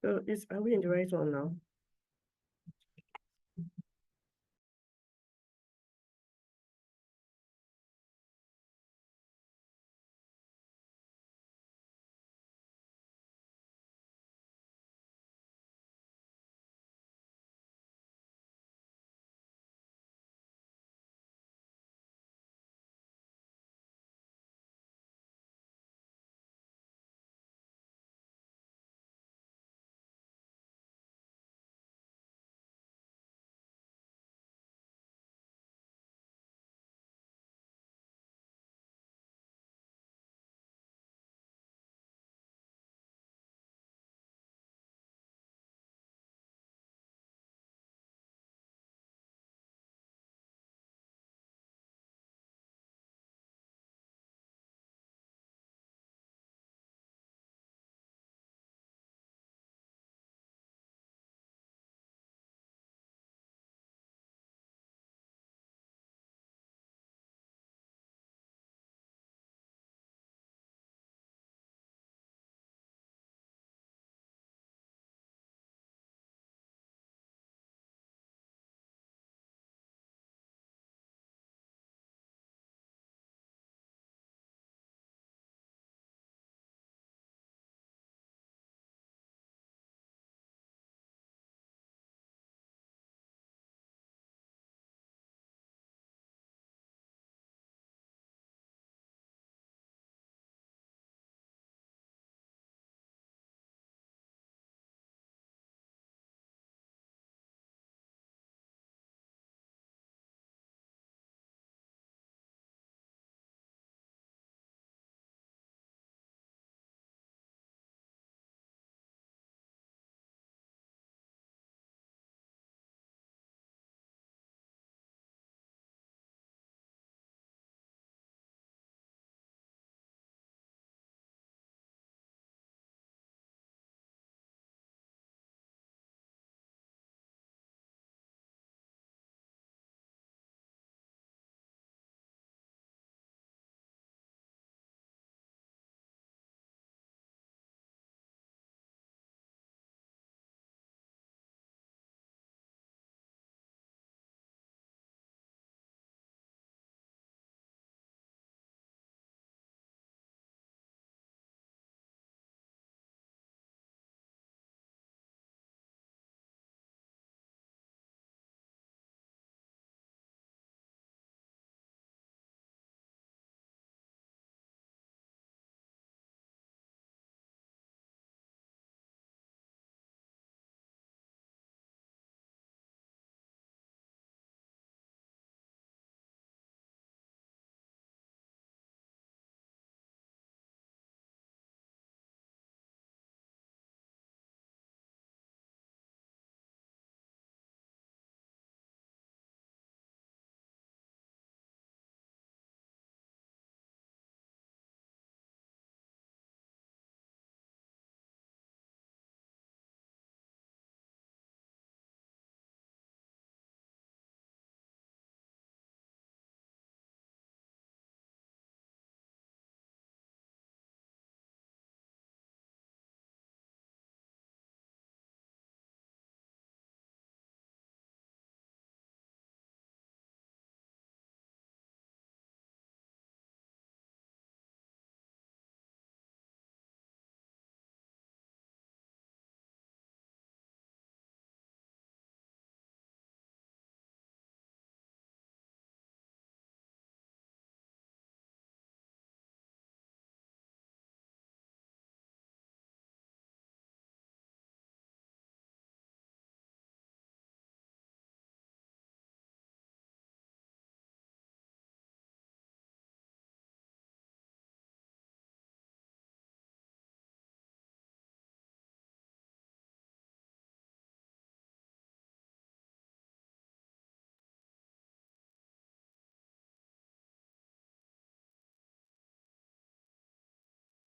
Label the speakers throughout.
Speaker 1: So are we in the right one now?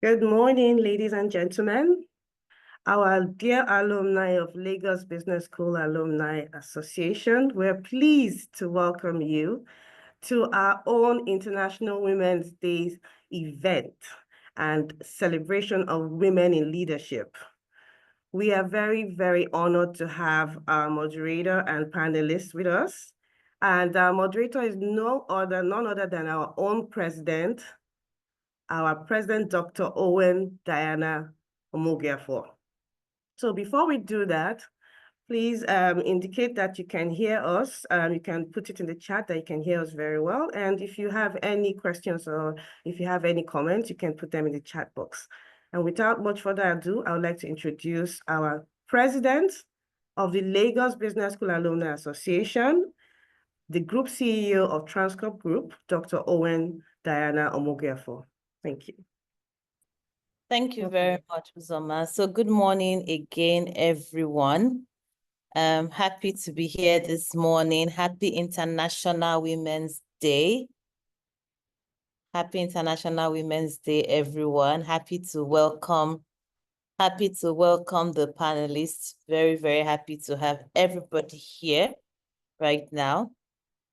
Speaker 1: Good morning, ladies and gentlemen. Our dear alumni of Lagos Business School Alumni Association, we're pleased to welcome you to our own International Women's Day event and celebration of women in leadership. We are very, very honored to have our moderator and panelists with us. And our moderator is none other than our own president, Dr. Owen Diana Omogiafor. So before we do that, please indicate that you can hear us. You can put it in the chat that you can hear us very well. And if you have any questions or if you have any comments, you can put them in the chat box. And without much further ado, I would like to introduce our president of the Lagos Business School Alumni Association, the Group CEO of Transcorp Group, Dr. Owen Diana Omogiafor. Thank you.
Speaker 2: Thank you very much, Uzoma. So good morning again, everyone. I'm happy to be here this morning. Happy International Women's Day. Happy International Women's Day, everyone. Happy to welcome the panelists. Very, very happy to have everybody here right now.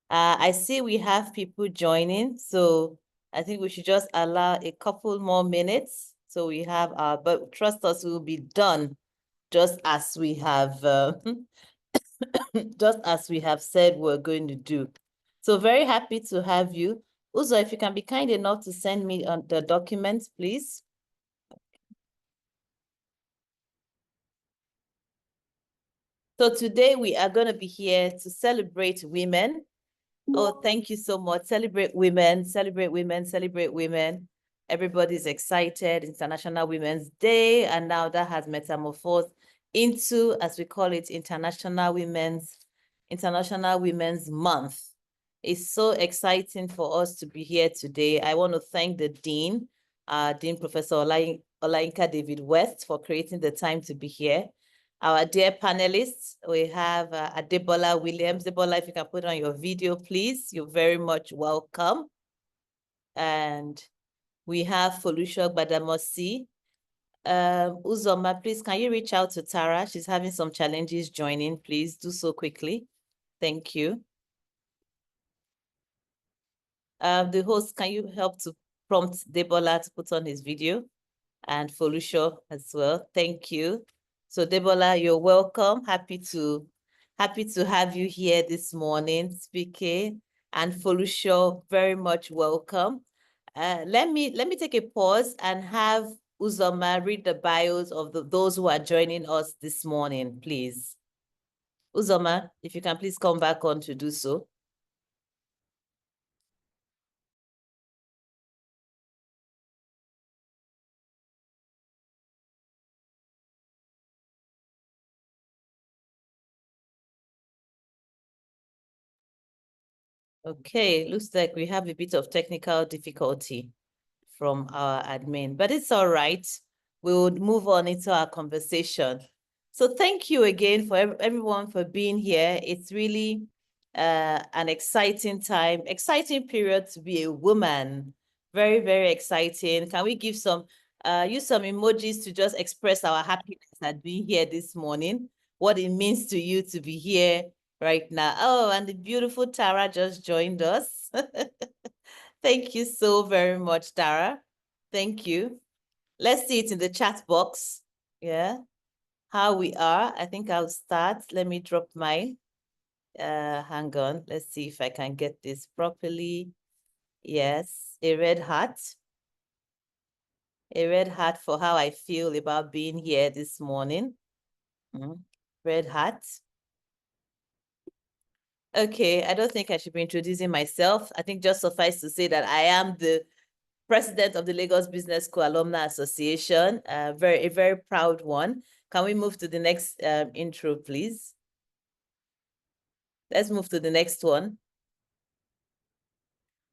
Speaker 2: I see we have people joining, so I think we should just allow a couple more minutes. So we have but trust us, we will be done just as we have just as we have said we're going to do. So very happy to have you. Uzo, if you can be kind enough to send me the documents, please. So today we are going to be here to celebrate women. Oh, thank you so much. Celebrate women, celebrate women, celebrate women. Everybody's excited. International Women's Day. And now that has metamorphosed into, as we call it, International Women's Month. It's so exciting for us to be here today. I want to thank the Dean, Dean Professor Olayinka David West, for creating the time to be here. Our dear panelists, we have Adebola Williams. Adebola, if you can put on your video, please. You're very much welcome. And we have Folusho Badamosi. Uzoma, please, can you reach out to Tara? She's having some challenges joining. Please do so quickly. Thank you. The host, can you help to prompt Debola to put on his video? And Folusho as well. Thank you. So Debola, you're welcome. Happy to have you here this morning speaking. And Folusho, very much welcome. Let me take a pause and have Uzoma read the bios of those who are joining us this morning, please. Uzoma, if you can please come back on to do so. Okay, looks like we have a bit of technical difficulty from our admin, but it's all right. We would move on into our conversation. So thank you again for everyone for being here. It's really an exciting time, exciting period to be a woman. Very, very exciting. Can we give some, use some emojis to just express our happiness at being here this morning, what it means to you to be here right now. Oh, and the beautiful Tara just joined us. Thank you so very much, Tara. Thank you. Let's see it in the chat box. Yeah, how we are. I think I'll start. Let me drop mine. Hang on. Let's see if I can get this properly. Yes, a red heart. A red heart for how I feel about being here this morning. Red heart. Okay, I don't think I should be introducing myself. I think just suffice to say that I am the president of the Lagos Business School Alumni Association, a very proud one. Can we move to the next intro, please? Let's move to the next one.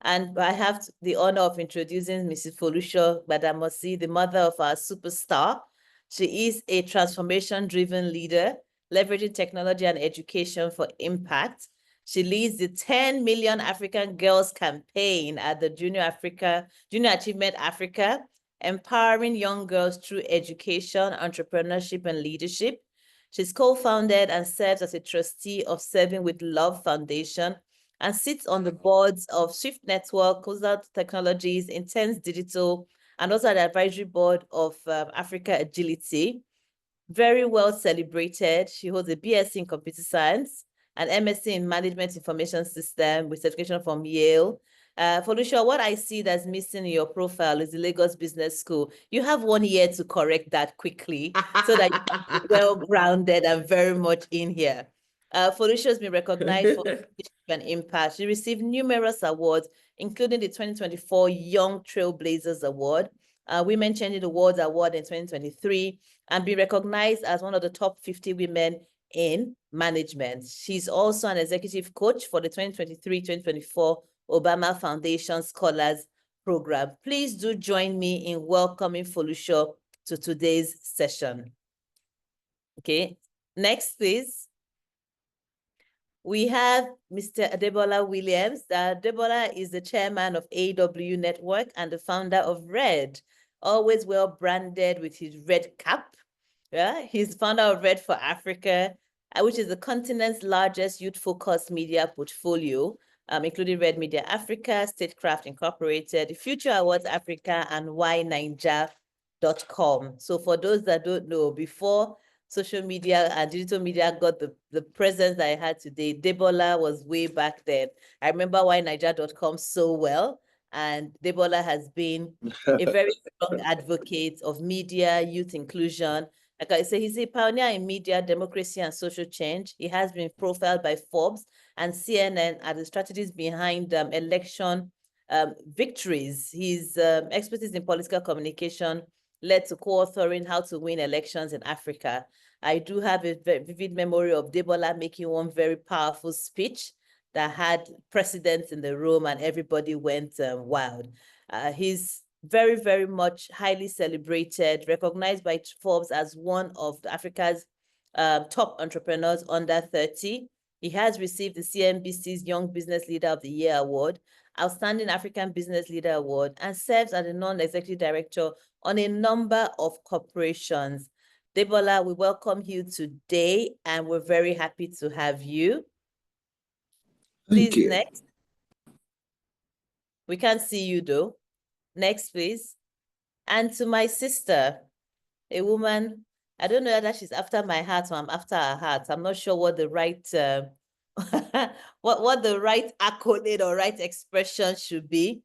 Speaker 2: And I have the honor of introducing Mrs. Folusho Badamosi, the mother of our superstar. She is a transformation-driven leader, leveraging technology and education for impact. She leads the 10 Million African Girls campaign at the Junior Achievement Africa, empowering young girls through education, entrepreneurship, and leadership. She's co-founded and serves as a trustee of Serving with Love Foundation and sits on the boards of Swift Network, Consult Technologies, Intense Digital, and also the advisory board of Africa Agility. very well celebrated. She holds a BSc in Computer Science, an MSc in Management Information System with certification from Yale. Felicia, what I see that's missing in your profile is the Lagos Business School. You have 1 year to correct that quickly so that you're well-grounded and very much in here. Felicia has been recognized for an impact. She received numerous awards, including the 2024 Young Trailblazers Award, Women Changing the World Award in 2023, and be recognized as one of the top 50 women in management. She's also an executive coach for the 2023-2024 Obama Foundation Scholars Program. Please do join me in welcoming Felicia to today's session. Okay, next, please. We have Mr. Adebola Williams. Adebola is the chairman of AW Network and the founder of Red, always well branded with his red cap. Yeah, he's founder of Red for Africa, which is the continent's largest youth-focused media portfolio, including Red Media Africa, Statecraft Incorporated, the Future Awards Africa, and whynaija.com. So for those that don't know, before social media and digital media got the presence that I had today, Debola was way back then. I remember whynaija.com so well, and Debola has been a very strong advocate of media, youth inclusion. Like I say, he's a pioneer in media, democracy, and social change. He has been profiled by Forbes and CNN as the strategies behind election victories. His expertise in political communication led to co-authoring How to Win Elections in Africa. I do have a vivid memory of Debola making one very powerful speech that had precedents in the room and everybody went wild. He's very, very much highly celebrated, recognized by Forbes as one of Africa's top entrepreneurs under 30. He has received the CNBC's Young Business Leader of the Year Award, Outstanding African Business Leader Award, and serves as a non-executive director on a number of corporations. Debola, we welcome you today, and we're very happy to have you. Please,
Speaker 3: Thank you.
Speaker 2: next. We can't see you, though. Next, please. And to my sister, a woman, I don't know whether she's after my heart or I'm after her heart. I'm not sure what the right what the right accolade or right expression should be.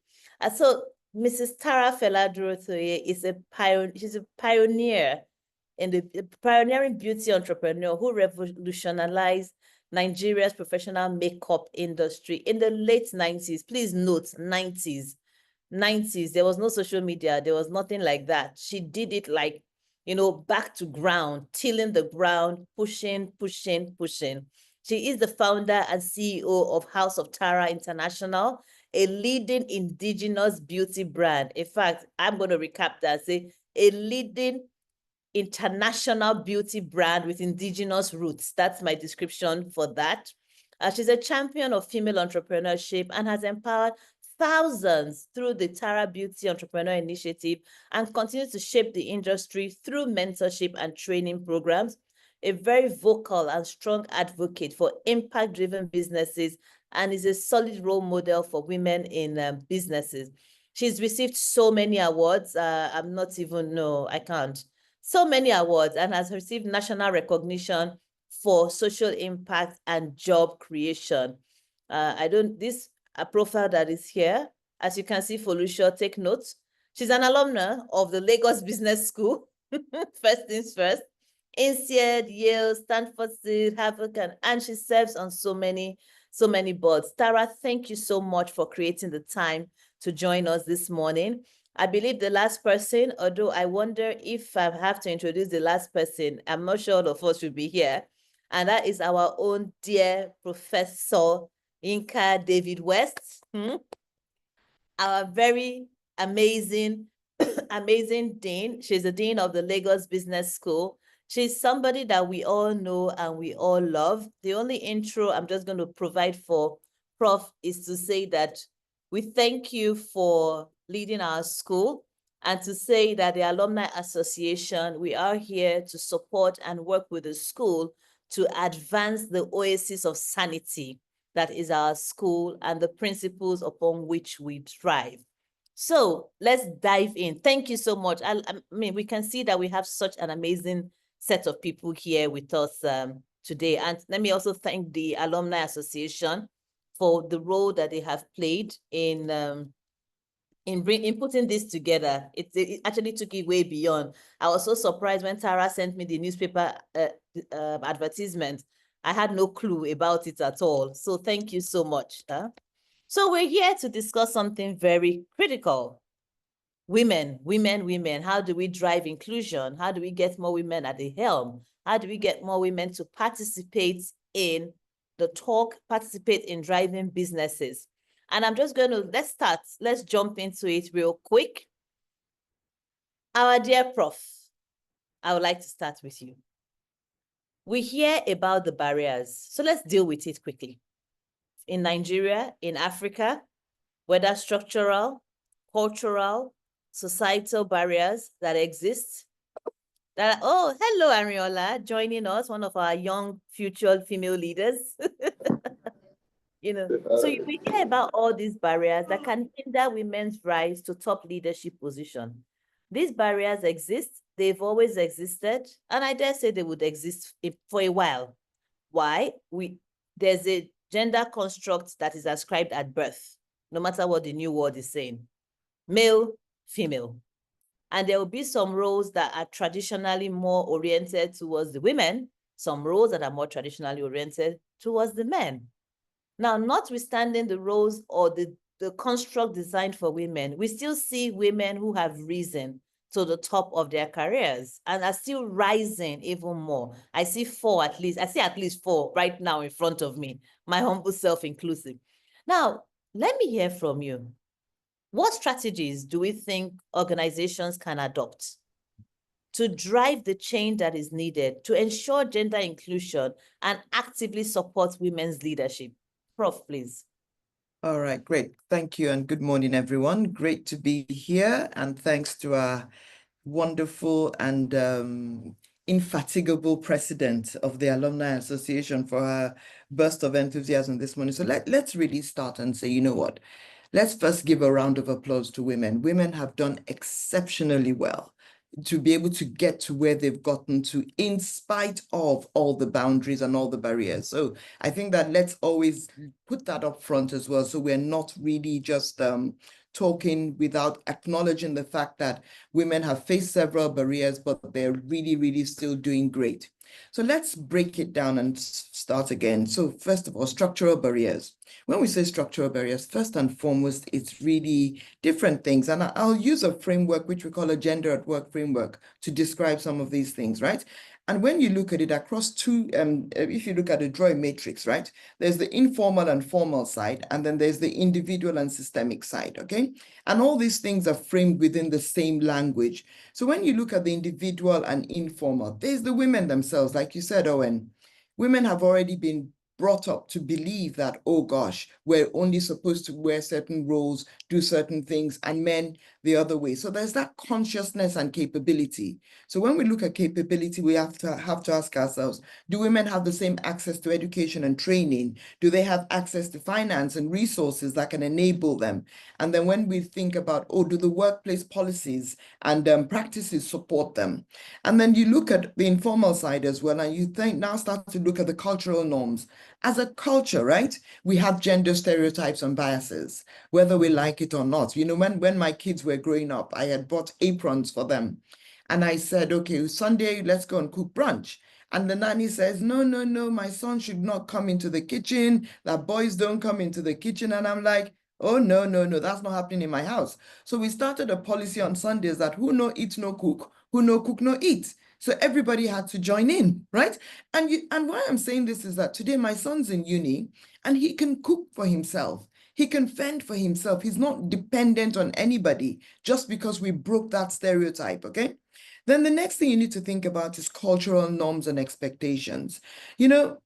Speaker 2: So Mrs. Tara Feladuro-Toye is she's a pioneer in the pioneering beauty entrepreneur who revolutionized Nigeria's professional makeup industry in the late 90s. Please note, 90s. There was no social media. There was nothing like that. She did it like, you know, back to ground, tilling the ground, pushing. She is the founder and CEO of House of Tara International, a leading indigenous beauty brand. In fact, I'm going to recap that, say a leading international beauty brand with indigenous roots. That's my description for that. She's a champion of female entrepreneurship and has empowered thousands through the Tara Beauty Entrepreneur Initiative and continues to shape the industry through mentorship and training programs. A very vocal and strong advocate for impact-driven businesses and is a solid role model for women in businesses. She's received so many awards. I'm not even, no, I can't. So many awards and has received national recognition for social impact and job creation. This profile that is here, as you can see, Felicia, take notes. She's an alumna of the Lagos Business School, first things first, INSEAD, Yale, Stanford, Harvard, and she serves on so many boards. Tara, thank you so much for creating the time to join us this morning. I believe the last person, although I wonder if I have to introduce the last person, I'm not sure all of us will be here, and that is our own dear Professor Inka David West, our very amazing, amazing dean. She's the dean of the Lagos Business School. She's somebody that we all know and we all love. The only intro I'm just going to provide for Prof is to say that we thank you for leading our school and to say that the Alumni Association, we are here to support and work with the school to advance the oasis of sanity that is our school and the principles upon which we thrive. So let's dive in. Thank you so much. I mean, we can see that we have such an amazing set of people here with us today. And let me also thank the Alumni Association for the role that they have played in putting this together. It actually took it way beyond. I was so surprised when Tara sent me the newspaper advertisement. I had no clue about it at all. So thank you so much. So we're here to discuss something very critical. Women. How do we drive inclusion? How do we get more women at the helm? How do we get more women to participate in the talk, participate in driving businesses? And I'm just going to, let's jump into it real quick. Our dear Prof, I would like to start with you. We hear about the barriers, so let's deal with it quickly. In Nigeria, in Africa, whether structural, cultural, societal barriers that exist. Oh, hello, Ariola, joining us, one of our young future female leaders. So we hear about all these barriers that can hinder women's rise to top leadership position. These barriers exist, they've always existed, and I dare say they would exist for a while. Why? There's a gender construct that is ascribed at birth, no matter what the new world is saying. Male, female. And there will be some roles that are traditionally more oriented towards the women, some roles that are more traditionally oriented towards the men. Now, notwithstanding the roles or the construct designed for women, we still see women who have risen to the top of their careers and are still rising even more. I see at least four right now in front of me, my humble self inclusive. Now, let me hear from you. What strategies do we think organizations can adopt to drive the change that is needed to ensure gender inclusion and actively support women's leadership? Prof, please.
Speaker 3: All right, great. Thank you and good morning, everyone. Great to be here, and thanks to our wonderful and infatigable president of the Alumni Association for her burst of enthusiasm this morning. So let's really start and say, you know what? Let's first give a round of applause to women. Women have done exceptionally well to be able to get to where they've gotten to in spite of all the boundaries and all the barriers. So I think that let's always put that up front as well. So we're not really just talking without acknowledging the fact that women have faced several barriers, but they're really, really still doing great. So let's break it down and start again. So first of all, structural barriers. When we say structural barriers, first and foremost, it's really different things. And I'll use a framework, which we call a gender at work framework, to describe some of these things, right? And when you look at it across two, if you look at a drawing matrix, right, there's the informal and formal side, and then there's the individual and systemic side, okay? And all these things are framed within the same language. So when you look at the individual and informal, there's the women themselves, like you said, Owen. Women have already been brought up to believe that, oh gosh, we're only supposed to wear certain roles, do certain things, and men the other way. So there's that consciousness and capability. So when we look at capability, we have to ask ourselves, do women have the same access to education and training? Do they have access to finance and resources that can enable them? And then when we think about, oh, do the workplace policies and practices support them? And then you look at the informal side as well, and you now start to look at the cultural norms. As a culture, right, we have gender stereotypes and biases, whether we like it or not. You know, when my kids were growing up, I had bought aprons for them. And I said, okay, Sunday, let's go and cook brunch. And the nanny says, no, no, no, my son should not come into the kitchen, that boys don't come into the kitchen. And I'm like, oh, no, no, no, that's not happening in my house. So we started a policy on Sundays that who no eat, no cook, who no cook, no eat. So everybody had to join in, right? And why I'm saying this is that today my son's in uni and he can cook for himself. He can fend for himself. He's not dependent on anybody just because we broke that stereotype, okay? Then the next thing you need to think about is cultural norms and expectations. You know,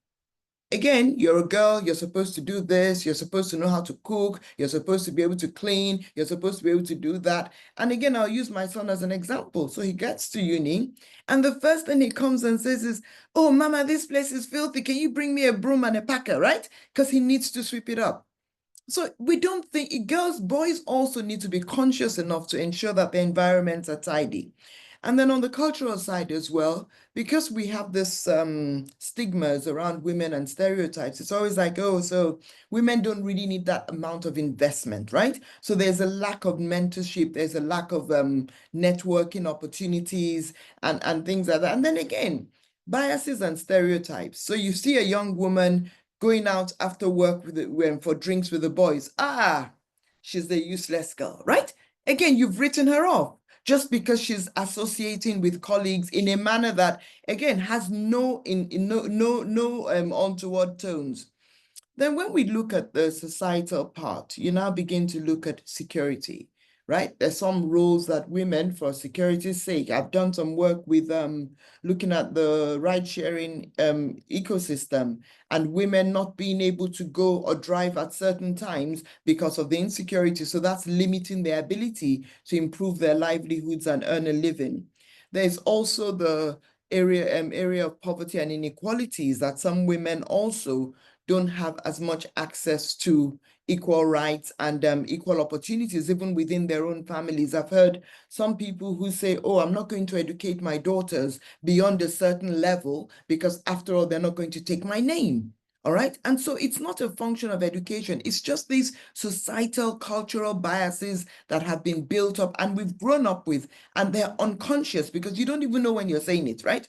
Speaker 3: again, you're a girl, you're supposed to do this, you're supposed to know how to cook, you're supposed to be able to clean, you're supposed to be able to do that. And again, I'll use my son as an example. So he gets to uni, and the first thing he comes and says is, oh, mama, this place is filthy. Can you bring me a broom and a packer, right? Because he needs to sweep it up. So we don't think, boys also need to be conscious enough to ensure that the environments are tidy. And then on the cultural side as well, because we have this stigmas around women and stereotypes, it's always like, oh, so women don't really need that amount of investment, right? So there's a lack of mentorship, there's a lack of networking opportunities and things like that. And then again, biases and stereotypes. So you see a young woman going out after work for drinks with the boys. Ah, she's the useless girl, right? Again, you've written her off just because she's associating with colleagues in a manner that, again, has no untoward tones. Then when we look at the societal part, you now begin to look at security, right? There's some rules that women, for security's sake, I've done some work with looking at the ride-sharing ecosystem and women not being able to go or drive at certain times because of the insecurity. So that's limiting their ability to improve their livelihoods and earn a living. There's also the area of poverty and inequalities that some women also don't have as much access to equal rights and equal opportunities, even within their own families. I've heard some people who say, oh, I'm not going to educate my daughters beyond a certain level because after all, they're not going to take my name. All right. And so it's not a function of education. It's just these societal, cultural biases that have been built up and we've grown up with, and they're unconscious because you don't even know when you're saying it, right?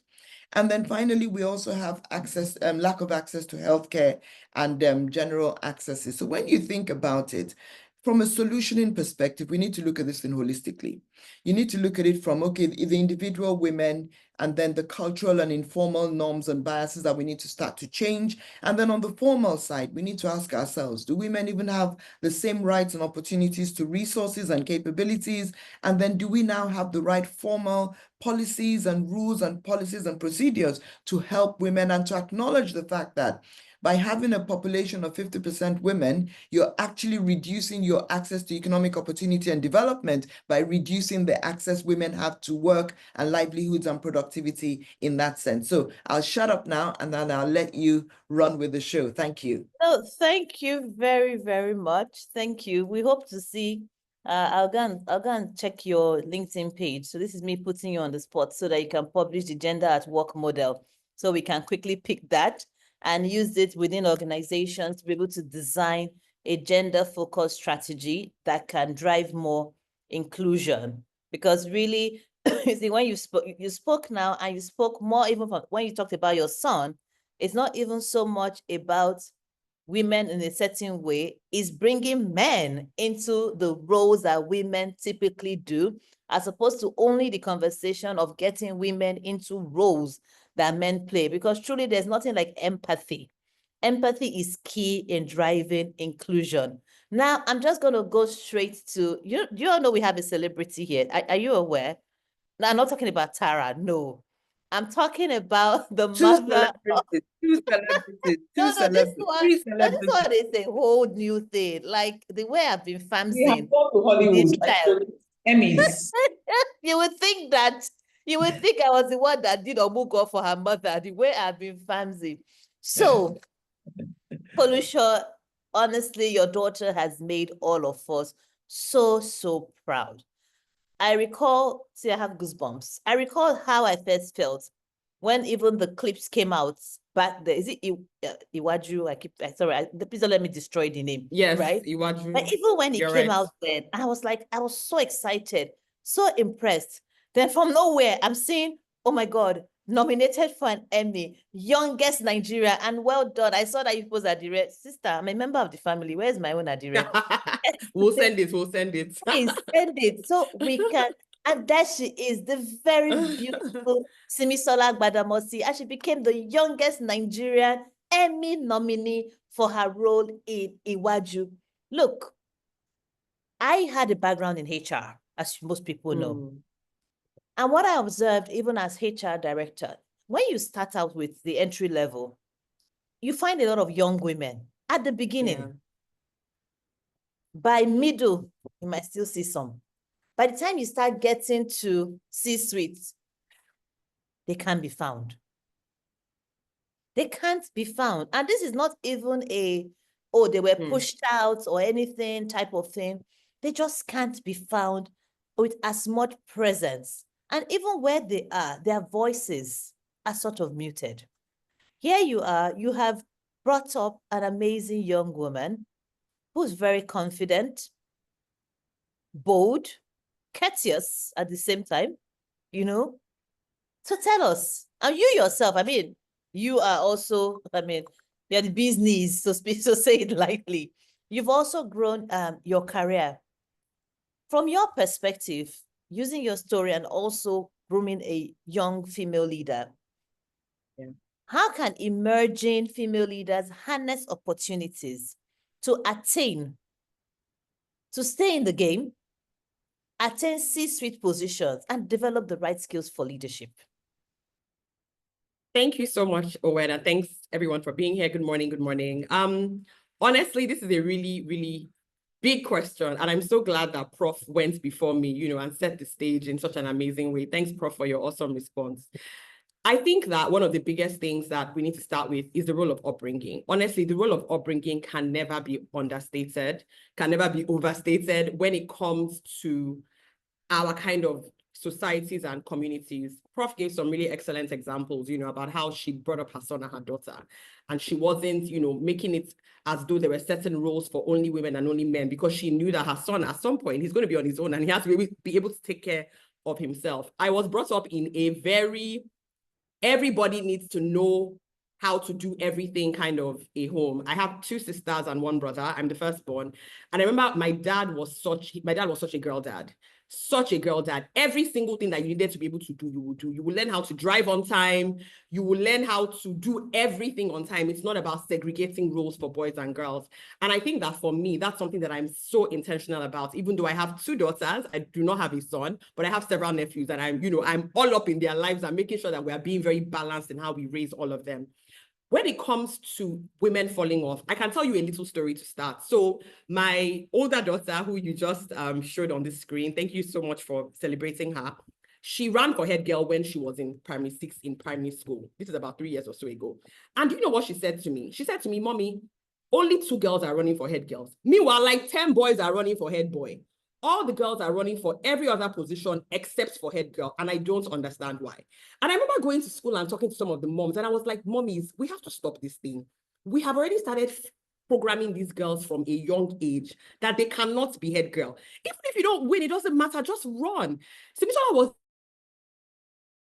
Speaker 3: And then finally, we also have access, lack of access to healthcare and general accesses. So when you think about it, from a solutioning perspective, we need to look at this thing holistically. You need to look at it from, okay, the individual women and then the cultural and informal norms and biases that we need to start to change. And then on the formal side, we need to ask ourselves, do women even have the same rights and opportunities to resources and capabilities? And then do we now have the right formal policies and rules and policies and procedures to help women and to acknowledge the fact that by having a population of 50% women, you're actually reducing your access to economic opportunity and development by reducing the access women have to work and livelihoods and productivity in that sense. So I'll shut up now and then I'll let you run with the show. Thank you.
Speaker 2: No, thank you very, very much. Thank you. We hope to see. I'll go and check your LinkedIn page. So this is me putting you on the spot so that you can publish the gender at work model. So we can quickly pick that and use it within organizations to be able to design a gender-focused strategy that can drive more inclusion. Because really, you see, when you spoke now, and you spoke more even from when you talked about your son, it's not even so much about women in a certain way, is bringing men into the roles that women typically do, as opposed to only the conversation of getting women into roles that men play, because truly there's nothing like empathy. Empathy is key in driving inclusion. Now, I'm just going to go straight to, you all know we have a celebrity here. Are you aware? Now, I'm not talking about Tara, no. I'm talking about the mother.
Speaker 3: Two celebrities,
Speaker 2: No, this
Speaker 3: three celebrities.
Speaker 2: one is a whole new thing. Like the way I've been
Speaker 4: We have
Speaker 2: famsing
Speaker 4: gone to Hollywood.
Speaker 2: child.
Speaker 4: Emmys.
Speaker 2: You would think I was the one that did Omugo for her mother, the way I've been famsing. So, Polusha, honestly, your daughter has made all of us so proud. I recall, see, I have goosebumps. I recall how I first felt when even the clips came out back there. Is it Iwaju? Please don't let me destroy the name.
Speaker 5: Yes,
Speaker 2: right?
Speaker 5: Iwaju.
Speaker 2: But even when it
Speaker 5: You're
Speaker 2: came
Speaker 5: right.
Speaker 2: out then, I was so excited, so impressed. Then from nowhere, I'm seeing, oh my God, nominated for an Emmy, youngest Nigeria, and well done. I saw that you posted Adire. Sister, I'm a member of the family. Where's my own Adire?
Speaker 5: We'll send it.
Speaker 2: Please send it so we can. And there she is, the very beautiful Simisola Gbadamosi, and she became the youngest Nigerian Emmy nominee for her role in Iwaju. Look, I had a background in HR, as most people know. And what I observed, even as HR director, when you start out with the entry level, you find a lot of young women at the beginning.
Speaker 5: Yeah.
Speaker 2: By middle, you might still see some. By the time you start getting to C-suite, they can't be found. They can't be found. And this is not even they were pushed out or anything type of thing. They just can't be found with as much presence And even where they are, their voices are sort of muted. Here you are, you have brought up an amazing young woman who's very confident, bold, courteous at the same time, you know. So tell us, and you yourself, I mean, you are also, I mean, you're the business, so speak, so say it lightly. You've also grown your career. From your perspective, using your story and also grooming a young female leader, how can emerging female leaders harness opportunities to attain, to stay in the game, attain C-suite positions, and develop the right skills for leadership?
Speaker 5: Thank you so much, Owen, and thanks everyone for being here. Good morning, good morning. Honestly, this is a really, really big question, and I'm so glad that Prof went before me, you know, and set the stage in such an amazing way. Thanks, Prof, for your awesome response. I think that one of the biggest things that we need to start with is the role of upbringing. Honestly, the role of upbringing can never be understated, can never be overstated when it comes to our kind of societies and communities. Prof gave some really excellent examples, you know, about how she brought up her son and her daughter, and she wasn't, you know, making it as though there were certain roles for only women and only men, because she knew that her son, at some point, he's going to be on his own and he has to be able to take care of himself. I was brought up in a very, everybody needs to know how to do everything kind of a home. I have 2 sisters and 1 brother. I'm the firstborn. And I remember my dad was such a girl dad. Such a girl dad. Every single thing that you needed to be able to do, you will do. You will learn how to drive on time. You will learn how to do everything on time. It's not about segregating roles for boys and girls. And I think that for me, that's something that I'm so intentional about. Even though I have 2 daughters, I do not have a son, but I have several nephews, and I'm all up in their lives and making sure that we are being very balanced in how we raise all of them. When it comes to women falling off, I can tell you a little story to start. So my older daughter, who you just showed on the screen, thank you so much for celebrating her. She ran for head girl when she was in primary 6 in primary school. This is about 3 years or so ago. And you know what she said to me? She said to me, "Mommy, only 2 girls are running for head girls. Meanwhile, like 10 boys are running for head boy. All the girls are running for every other position except for head girl, and I don't understand why." And I remember going to school and talking to some of the moms, and I was like, "Mommies, we have to stop this thing. We have already started programming these girls from a young age that they cannot be head girl. Even if you don't win, it doesn't matter, just run." Simisola was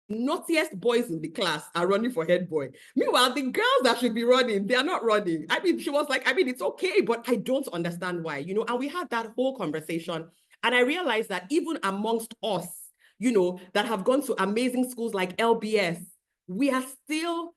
Speaker 5: naughtiest boys in the class are running for head boy. Meanwhile, the girls that should be running, they are not running. I mean, she was like, "I mean, it's okay, but I don't understand why," you know, and we had that whole conversation. And I realized that even amongst us, you know, that have gone to amazing schools like LBS, we are still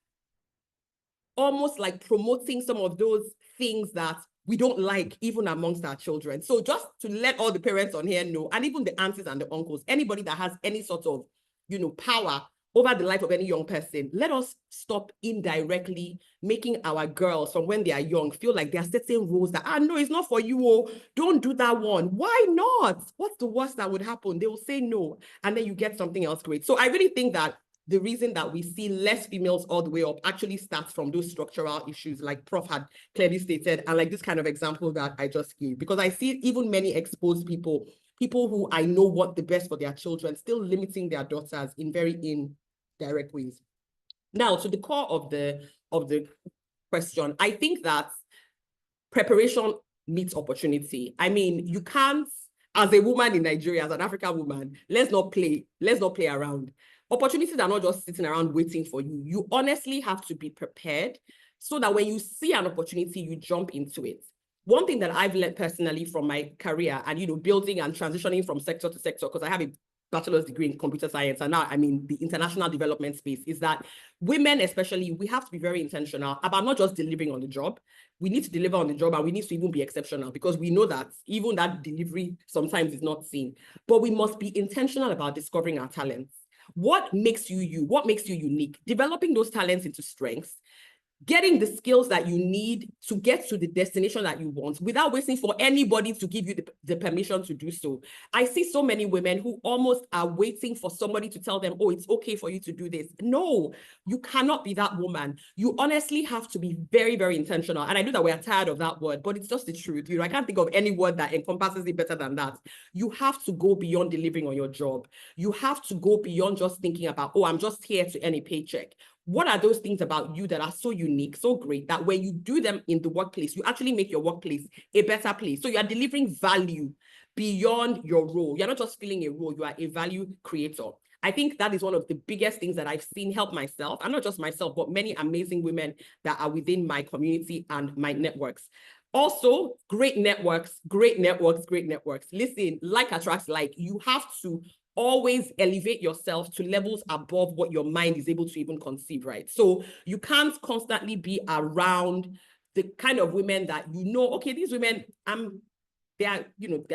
Speaker 5: almost like promoting some of those things that we don't like even amongst our children. So just to let all the parents on here know, and even the aunties and the uncles, anybody that has any sort of, you know, power over the life of any young person, let us stop indirectly making our girls from when they are young feel like there are certain rules that, no, it's not for you. Oh, don't do that one. Why not? What's the worst that would happen? They will say no, and then you get something else great. So I really think that the reason that we see less females all the way up actually starts from those structural issues, like Prof had clearly stated, and like this kind of example that I just gave, because I see even many exposed people who I know want the best for their children, still limiting their daughters in very indirect ways. Now, to the core of the question, I think that preparation meets opportunity. I mean, you can't, as a woman in Nigeria, as an African woman, let's not play around. Opportunities are not just sitting around waiting for you. You honestly have to be prepared so that when you see an opportunity, you jump into it. One thing that I've learned personally from my career and, you know, building and transitioning from sector to sector, because I have a bachelor's degree in computer science and now I'm in the international development space, is that women especially, we have to be very intentional about not just delivering on the job. We need to deliver on the job and we need to even be exceptional, because we know that even that delivery sometimes is not seen. But we must be intentional about discovering our talents. What makes you you? What makes you unique? Developing those talents into strengths, getting the skills that you need to get to the destination that you want without waiting for anybody to give you the permission to do so. I see so many women who almost are waiting for somebody to tell them, oh, it's okay for you to do this. No, you cannot be that woman. You honestly have to be very, very intentional. And I know that we are tired of that word, but it's just the truth. I can't think of any word that encompasses it better than that. You have to go beyond delivering on your job. You have to go beyond just thinking about, oh, I'm just here to earn a paycheck. What are those things about you that are so unique, so great, that when you do them in the workplace, you actually make your workplace a better place? So you are delivering value beyond your role. You're not just filling a role, you are a value creator. I think that is one of the biggest things that I've seen help myself, and not just myself, but many amazing women that are within my community and my networks. Also, great networks, great networks, great networks. Listen, like attracts like. You have to always elevate yourself to levels above what your mind is able to even conceive, right? So you can't constantly be around the kind of women that okay, these women, they're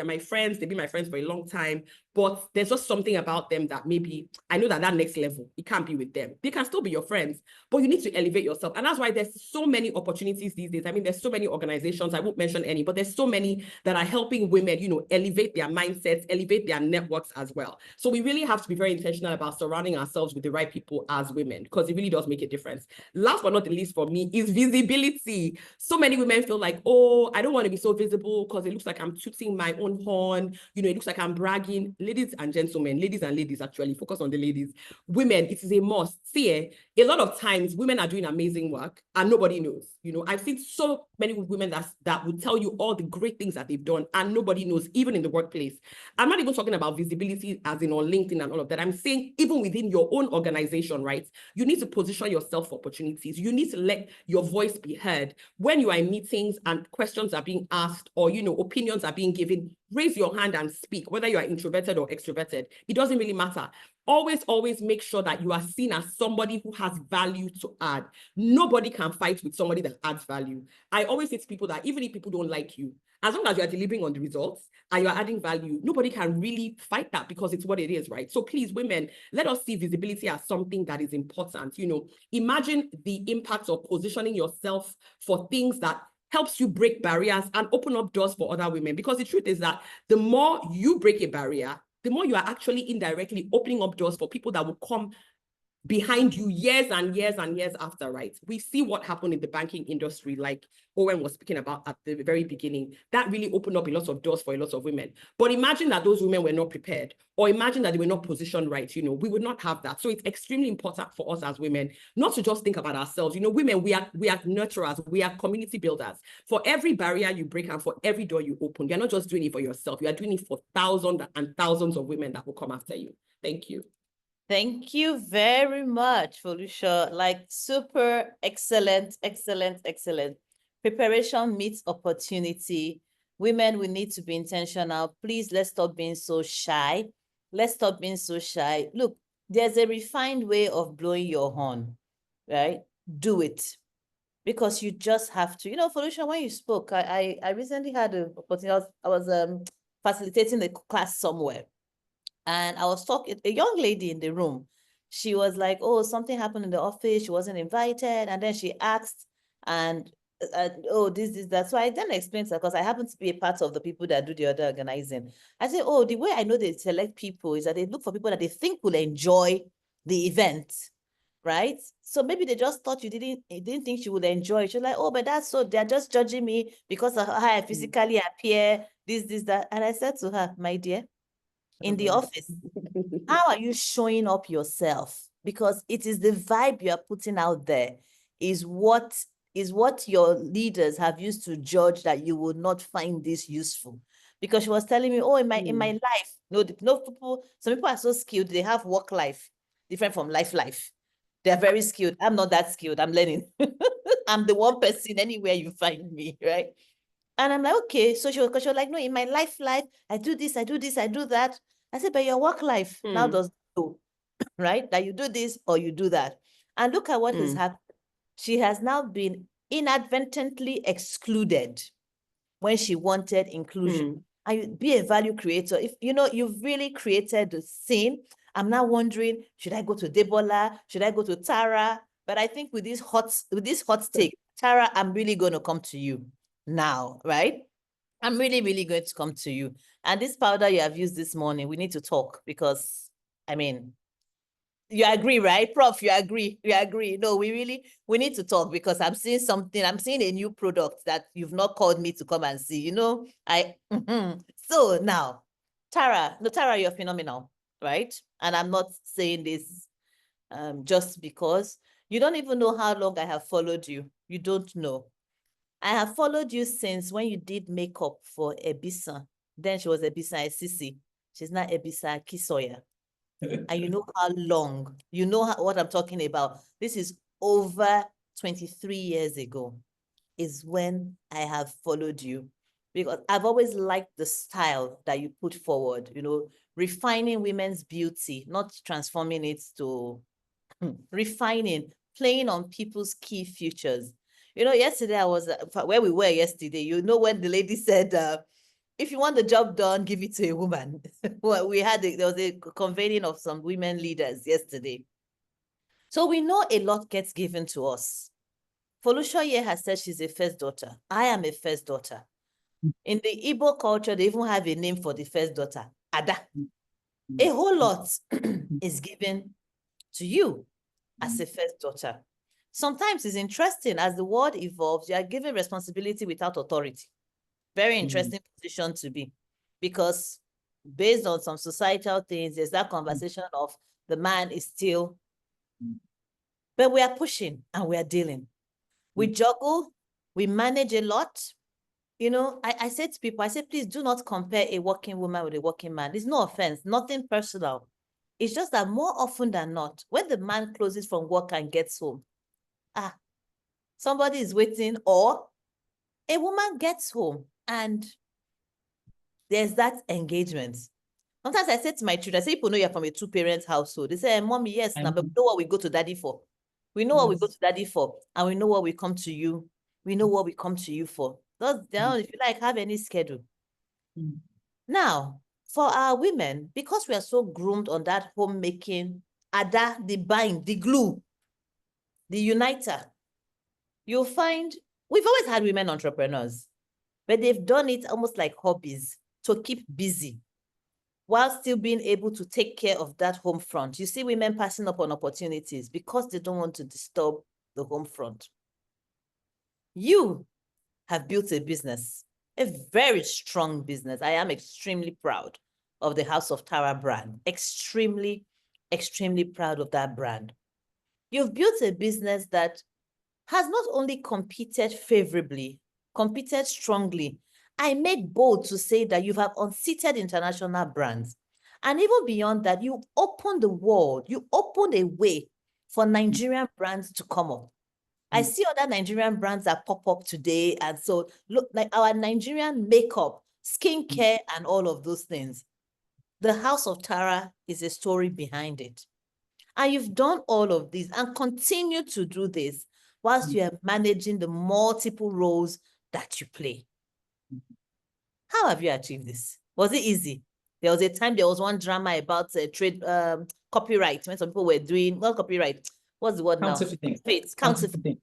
Speaker 5: my friends, they've been my friends for a long time, but there's just something about them that maybe, I know that next level, it can't be with them. They can still be your friends, but you need to elevate yourself. And that's why there's so many opportunities these days. I mean, there's so many organizations, I won't mention any, but there's so many that are helping women, elevate their mindsets, elevate their networks as well. So we really have to be very intentional about surrounding ourselves with the right people as women, because it really does make a difference. Last but not the least for me is visibility. So many women feel like, oh, I don't want to be so visible because it looks like I'm tooting my own horn. It looks like I'm bragging. Ladies and gentlemen, ladies and ladies, actually, focus on the ladies. Women, it is a must. See, a lot of times women are doing amazing work and nobody knows. I've seen so many women that would tell you all the great things that they've done and nobody knows, even in the workplace. I'm not even talking about visibility as in on LinkedIn and all of that. I'm saying even within your own organization, right? You need to position yourself for opportunities. You need to let your voice be heard. When you are in meetings and questions are being asked or, opinions are being given, raise your hand and speak, whether you are introverted or extroverted. It doesn't really matter. Always make sure that you are seen as somebody who has value to add. Nobody can fight with somebody that adds value. I always say to people that even if people don't like you, as long as you are delivering on the results and you're adding value, nobody can really fight that because it's what it is, right? So please, women, let us see visibility as something that is important. Imagine the impact of positioning yourself for things that helps you break barriers and open up doors for other women. Because the truth is that the more you break a barrier, the more you are actually indirectly opening up doors for people that will come behind you years and years and years after, right? We see what happened in the banking industry, like Owen was speaking about at the very beginning. That really opened up a lot of doors for a lot of women. But imagine that those women were not prepared, or imagine that they were not positioned right, we would not have that. So it's extremely important for us as women not to just think about ourselves. Women, we are nurturers, we are community builders. For every barrier you break and for every door you open, you're not just doing it for yourself, you are doing it for thousands and thousands of women that will come after you. Thank you.
Speaker 2: Thank you very much, Felicia. Like super excellent. Preparation meets opportunity. Women, we need to be intentional. Please, let's stop being so shy. Look, there's a refined way of blowing your horn, right? Do it. Because you just have to. Felicia, when you spoke, I recently had an opportunity. I was facilitating a class somewhere. And I was talking, a young lady in the room, she was like, oh, something happened in the office. She wasn't invited. And then she asked, oh, this, that. So I then explained to her, because I happen to be a part of the people that do the other organizing. I said, oh, the way I know they select people is that they look for people that they think will enjoy the event, right? So maybe they just thought you didn't think she would enjoy it. She's like, oh, but that's so, they're just judging me because of how I physically appear, this, that. And I said to her, my dear, in the office, how are you showing up yourself? Because it is the vibe you are putting out there is what your leaders have used to judge that you would not find this useful. Because she was telling me, oh, in my life, some people are so skilled, they have work life different from life. They're very skilled. I'm not that skilled. I'm learning. I'm the one person anywhere you find me, right? And I'm like, okay. So she was like, no, in my life, I do this, I do that. I said, but your work life now does go, right? That you do this or you do that. And look at what has happened. She has now been inadvertently excluded when she wanted inclusion. And you be a value creator. If you've really created the scene, I'm now wondering, should I go to Debola? Should I go to Tara? But I think with this hot take, Tara, I'm really going to come to you now, right? I'm really, really going to come to you. And this powder you have used this morning, we need to talk because, I mean, you agree, right? Prof, you agree. You agree. No, we need to talk because I'm seeing something. I'm seeing a new product that you've not called me to come and see. You know, So now, Tara, you're phenomenal, right? And I'm not saying this just because you don't even know how long I have followed you. You don't know. I have followed you since when you did makeup for Ebisa. Then she was Ebisa Sisi. She's now Ebisa Kisoya. And you know how long, you know what I'm talking about. This is over 23 years ago is when I have followed you, because I've always liked the style that you put forward, you know, refining women's beauty, not transforming it to refining, playing on people's key futures. You know, yesterday I was where we were yesterday, you know, when the lady said, if you want the job done, give it to a woman. Well, there was a convening of some women leaders yesterday. So we know a lot gets given to us. Folushoye has said she's a first daughter. I am a first daughter. In the Igbo culture, they even have a name for the first daughter, Ada. A whole lot is given to you as a first daughter. Sometimes it's interesting, as the world evolves, you are given responsibility without authority. Very interesting position to be, because based on some societal things, there's that conversation of the man is still, but we are pushing and we are dealing. We juggle, we manage a lot. You know, I say to people, I say, please do not compare a working woman with a working man. It's no offense, nothing personal. It's just that more often than not, when the man closes from work and gets home, somebody is waiting, or a woman gets home and there's that engagement. Sometimes I say to my children, I say, people know you're from a two-parent household. They say, Mommy, yes, now, but we know what we go to daddy for. We know what we go to daddy for, and we know what we come to you. We know what we come to you for. Those down, if you like, have any schedule. Now, for our women, because we are so groomed on that homemaking, Ada, the bind, the glue, the uniter, you'll find we've always had women entrepreneurs, but they've done it almost like hobbies to keep busy while still being able to take care of that home front. You see women passing up on opportunities because they don't want to disturb the home front. You have built a business, a very strong business. I am extremely proud of the House of Tara brand. Extremely, extremely proud of that brand. You've built a business that has not only competed favorably, competed strongly. I make bold to say that you have unseated international brands. And even beyond that, you opened the world, you opened a way for Nigerian brands to come up. I see other Nigerian brands that pop up today. And so look, like our Nigerian makeup, skincare, and all of those things. The House of Tara is a story behind it. And you've done all of this and continue to do this whilst you are managing the multiple roles that you play. How have you achieved this? Was it easy? There was a time, there was one drama about trade copyright, when some people were doing, well, copyright, what's the word now? Counterfeiting.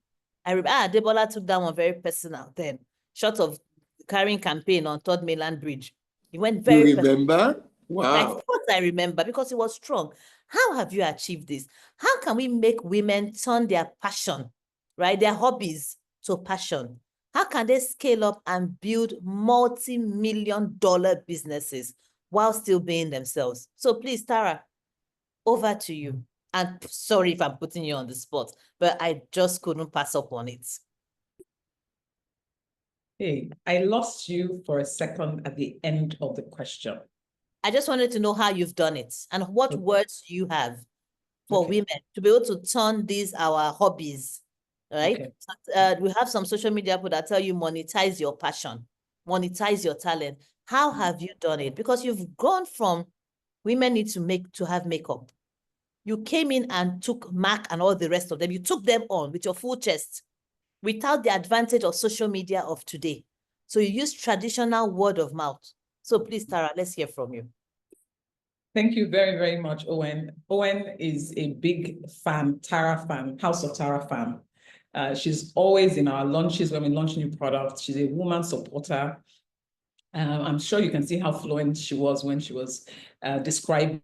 Speaker 2: I remember Debola took that one very personal then, short of carrying campaign on Third Mainland Bridge. He went very
Speaker 4: personal. Remember? Wow.
Speaker 2: Of course I remember, because it was strong. How have you achieved this? How can we make women turn their passion, right, their hobbies to passion? How can they scale up and build multi-million-dollar businesses while still being themselves? So please, Tara, over to you. And sorry if I'm putting you on the spot, but I just couldn't pass up on it.
Speaker 6: Hey, I lost you for a second at the end of the question.
Speaker 2: I just wanted to know how you've done it and what words you have for women to be able to turn these our hobbies, right? We have some social media people that tell you monetize your passion, monetize your talent. How have you done it? Because you've gone from women need to have makeup. You came in and took MAC and all the rest of them. You took them on with your full chest without the advantage of social media of today. So you use traditional word of mouth. So please, Tara, let's hear from you.
Speaker 6: Thank you very, very much, Owen. Owen is a big fan, Tara fan, House of Tara fan. She's always in our lunches when we launch new products. She's a woman supporter. I'm sure you can see how fluent she was when she was describing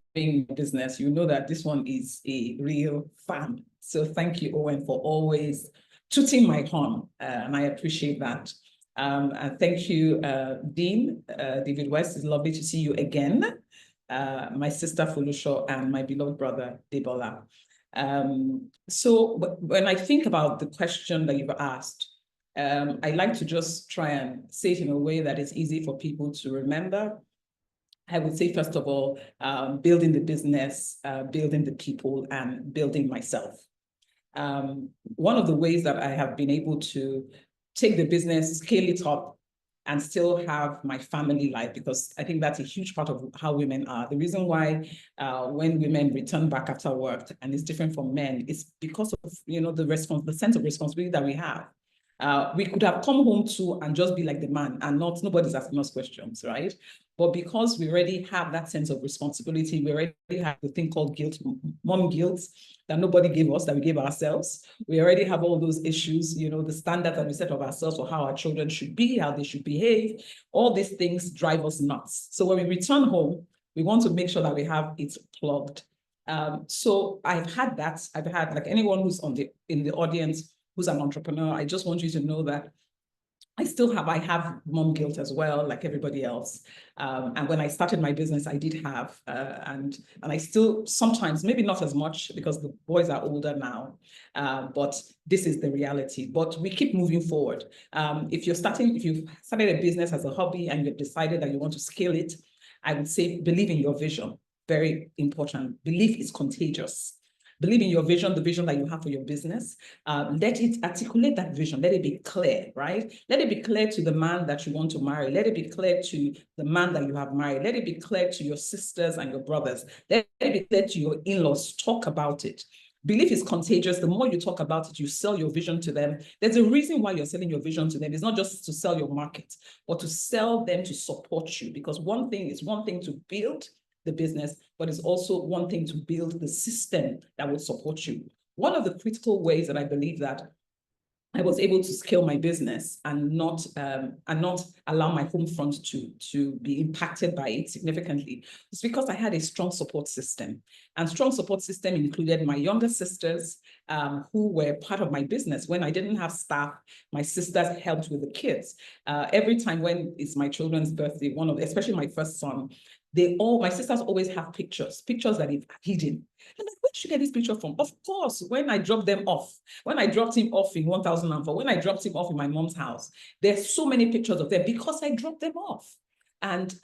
Speaker 6: business. You know that this one is a real fan. So thank you, Owen, for always tooting my horn, and I appreciate that. And thank you, Dean, David West. It's lovely to see you again. My sister Folusho and my beloved brother Debola. So when I think about the question that you've asked, I like to just try and say it in a way that is easy for people to remember. I would say, first of all, building the business, building the people, and building myself. One of the ways that I have been able to take the business, scale it up, and still have my family life, because I think that's a huge part of how women are. The reason why when women return back after work, and it's different from men, is because of the sense of responsibility that we have. We could have come home too and just be like the man, and nobody's asking us questions, right? But because we already have that sense of responsibility, we already have the thing called guilt, mom guilt, that nobody gave us, that we gave ourselves. We already have all those issues, the standards that we set of ourselves for how our children should be, how they should behave. All these things drive us nuts. So when we return home, we want to make sure that we have it plugged. So I've had that. I've had, like anyone who's in the audience who's an entrepreneur, I just want you to know that I have mom guilt as well, like everybody else. And when I started my business, I did have, and I still sometimes, maybe not as much because the boys are older now, but this is the reality. But we keep moving forward. If you've started a business as a hobby and you've decided that you want to scale it, I would say believe in your vision. Very important. Belief is contagious. Believe in your vision, the vision that you have for your business. Let it articulate that vision. Let it be clear, right? Let it be clear to the man that you want to marry. Let it be clear to the man that you have married. Let it be clear to your sisters and your brothers. Let it be clear to your in-laws. Talk about it. Belief is contagious. The more you talk about it, you sell your vision to them. There's a reason why you're selling your vision to them. It's not just to sell your market, but to sell them to support you. Because one thing to build the business, but it's also one thing to build the system that will support you. One of the critical ways that I believe that I was able to scale my business and not allow my home front to be impacted by it significantly is because I had a strong support system. And strong support system included my younger sisters who were part of my business. When I didn't have staff, my sisters helped with the kids. Every time when it's my children's birthday, especially my first son, my sisters always have pictures that they've hidden. And like, where did you get this picture from? Of course, when I dropped him off in 1004, when I dropped him off in my mom's house, there's so many pictures of them because I dropped them off. And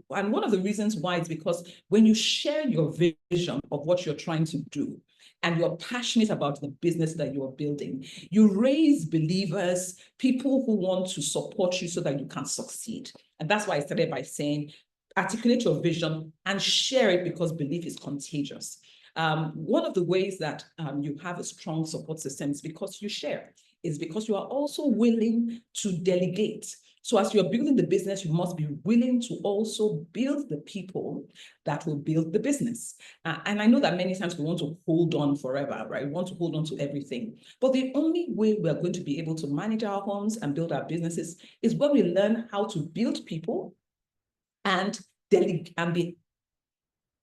Speaker 6: one of the reasons why is because when you share your vision of what you're trying to do, and you're passionate about the business that you're building, you raise believers, people who want to support you so that you can succeed. And that's why I started by saying, articulate your vision and share it, because belief is contagious. One of the ways that you have a strong support system is because you share, is because you are also willing to delegate. So as you're building the business, you must be willing to also build the people that will build the business. And I know that many times we want to hold on forever, right? We want to hold on to everything. But the only way we're going to be able to manage our homes and build our businesses is when we learn how to build people and be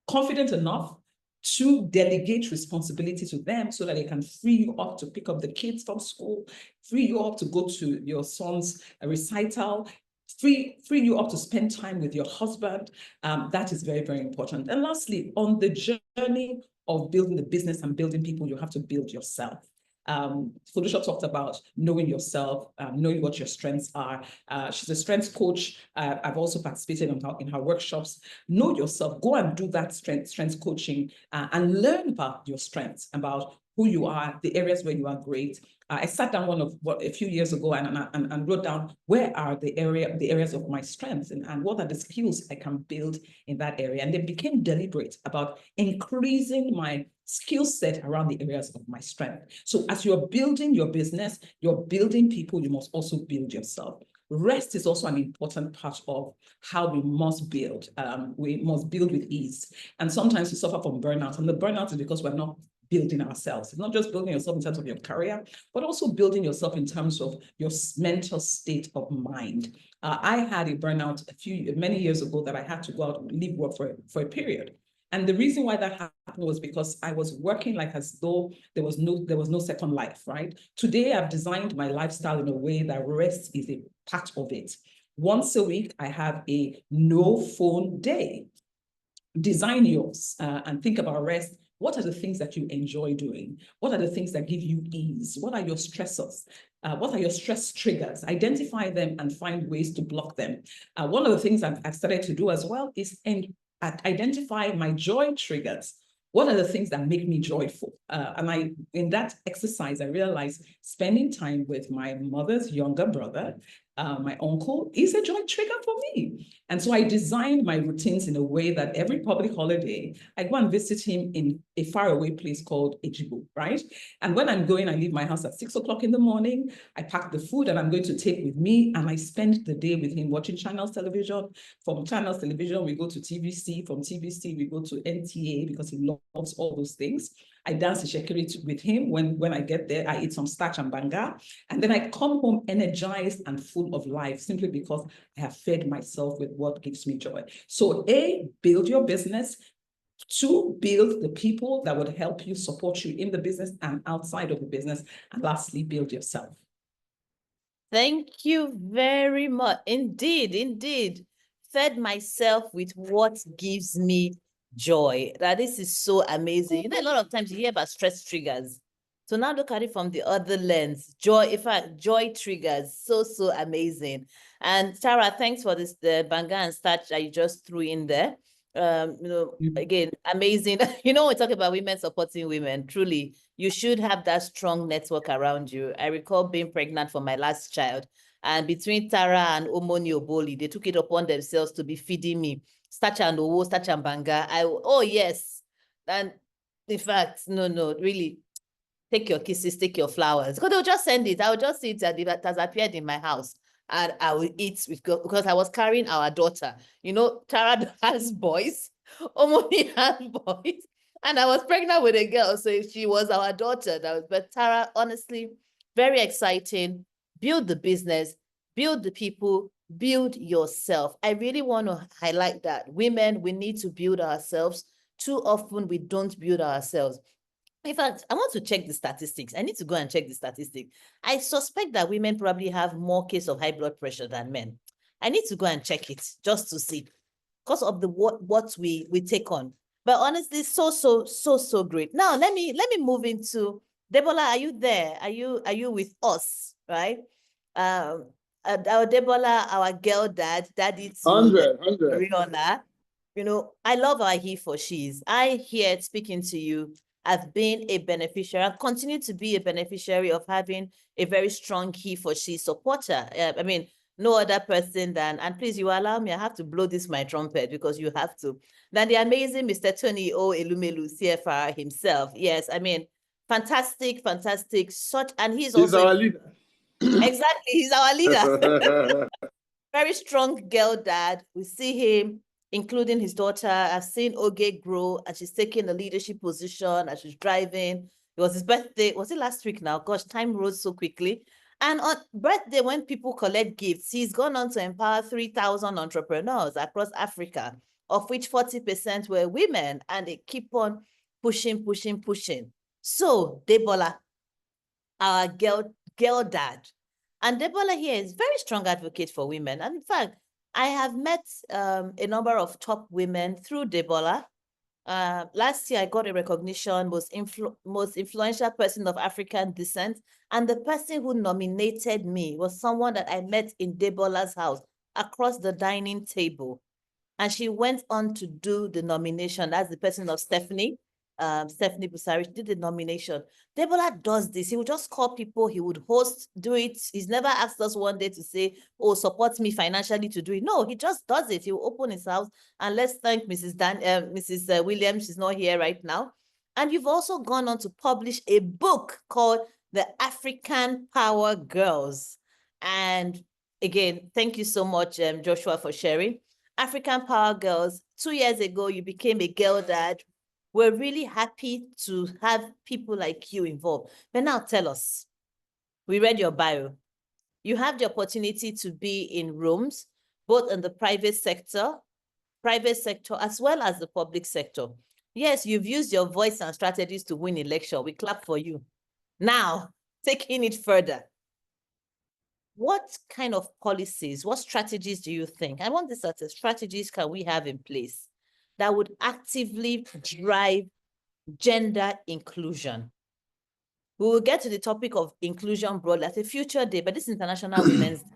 Speaker 6: confident enough to delegate responsibility to them so that they can free you up to pick up the kids from school, free you up to go to your son's recital, free you up to spend time with your husband. That is very, very important. And lastly, on the journey of building the business and building people, you have to build yourself. Folusho talked about knowing yourself, knowing what your strengths are. She's a strengths coach. I've also participated in her workshops. Know yourself, go and do that strengths coaching and learn about your strengths, about who you are, the areas where you are great. I sat down a few years ago and wrote down where are the areas of my strengths and what are the skills I can build in that area. And then became deliberate about increasing my skill set around the areas of my strength. So as you're building your business, you're building people, you must also build yourself. rest is also an important part of how we must build. We must build with ease. And sometimes we suffer from burnout, and the burnout is because we're not building ourselves. It's not just building yourself in terms of your career, but also building yourself in terms of your mental state of mind. I had a burnout many years ago that I had to go out and leave work for a period. And the reason why that happened was because I was working like as though there was no second life, right? Today, I've designed my lifestyle in a way that rest is a part of it. Once a week, I have a no phone day. Design yours and think about rest. What are the things that you enjoy doing? What are the things that give you ease? What are your stressors? What are your stress triggers? Identify them and find ways to block them. One of the things I've started to do as well is identify my joy triggers. What are the things that make me joyful? And in that exercise, I realized spending time with my mother's younger brother, my uncle, is a joy trigger for me. And so I designed my routines in a way that every public holiday, I go and visit him in a faraway place called Ejibo, right? And when I'm going, I leave my house at 6 o'clock in the morning. I pack the food and I'm going to take with me, and I spend the day with him watching Channels Television. From Channels Television, we go to TVC. From TVC, we go to NTA because he loves all those things. I dance the shekiri with him. When I get there, I eat some starch and banga. And then I come home energized and full of life simply because I have fed myself with what gives me joy. So A, build your business. 2, build the people that would help you, support you in the business and outside of the business. And lastly, build yourself.
Speaker 2: Thank you very much. Indeed, indeed. Fed myself with what gives me joy. That this is so amazing. You know, a lot of times you hear about stress triggers. So now look at it from the other lens. Joy, in fact, joy triggers. So amazing. And Tara, thanks for this, the banga and starch that you just threw in there. Again, amazing. You know, we talk about women supporting women. Truly, you should have that strong network around you. I recall being pregnant for my last child, and between Tara and Omoni Oboli, they took it upon themselves to be feeding me starch and owo, starch and banga. Oh yes, and in fact, no, really, take your kisses, take your flowers. Because they'll just send it. I'll just see it that it has appeared in my house. And I will eat because I was carrying our daughter. You know, Tara has boys, Omoni has boys, and I was pregnant with a girl, so she was our daughter. But Tara, honestly, very exciting. Build the business, build the people, build yourself. I really want to highlight that. Women, we need to build ourselves. Too often, we don't build ourselves. In fact, I want to check the statistics. I need to go and check the statistics. I suspect that women probably have more case of high blood pressure than men. I need to go and check it just to see because of the what we take on. But honestly, so great. Now let me move into Debola. Are you there? Are you with us? Right? Our Debola, our girl daddy to
Speaker 4: 100.
Speaker 2: Rihanna. You know, I love our he for she's. I here speaking to you. I've been a beneficiary and continue to be a beneficiary of having a very strong he for she supporter. I mean, no other person than, and please, you allow me, I have to blow this my trumpet because you have to, than the amazing Mr. Tony O. Elumelu, CFR himself. Yes, I mean, fantastic, and he's also
Speaker 4: our leader.
Speaker 2: Exactly, he's our leader. Very strong girl dad. We see him, including his daughter. I've seen Oge grow, and she's taking a leadership position, and she's driving. It was his birthday. Was it last week now? Gosh, time rose so quickly. And on birthday, when people collect gifts, he's gone on to empower 3,000 entrepreneurs across Africa, of which 40% were women, and they keep on pushing. So, Debola, our girl dad. And Debola here is very strong advocate for women. And in fact, I have met a number of top women through Debola. Last year, I got a recognition, most influential person of African descent. And the person who nominated me was someone that I met in Debola's house across the dining table. And she went on to do the nomination. That's the person of Stephanie. Stephanie Busari did the nomination. Debola does this. He would just call people. He would host, do it. He's never asked us one day to say, oh, support me financially to do it. No, he just does it. He will open his house. And let's thank Mrs. Williams. She's not here right now. And you've also gone on to publish a book called The African Power Girls. And again, thank you so much, Joshua, for sharing. African Power Girls, 2 years ago, you became a girl dad. We're really happy to have people like you involved. But now tell us, we read your bio. You have the opportunity to be in rooms, both in the private sector as well as the public sector. Yes, you've used your voice and strategies to win election. We clap for you. Now, taking it further, what kind of policies, what strategies do you think? I want this as strategies can we have in place that would actively drive gender inclusion? We will get to the topic of inclusion broadly at a future day, but this is International Women's Day,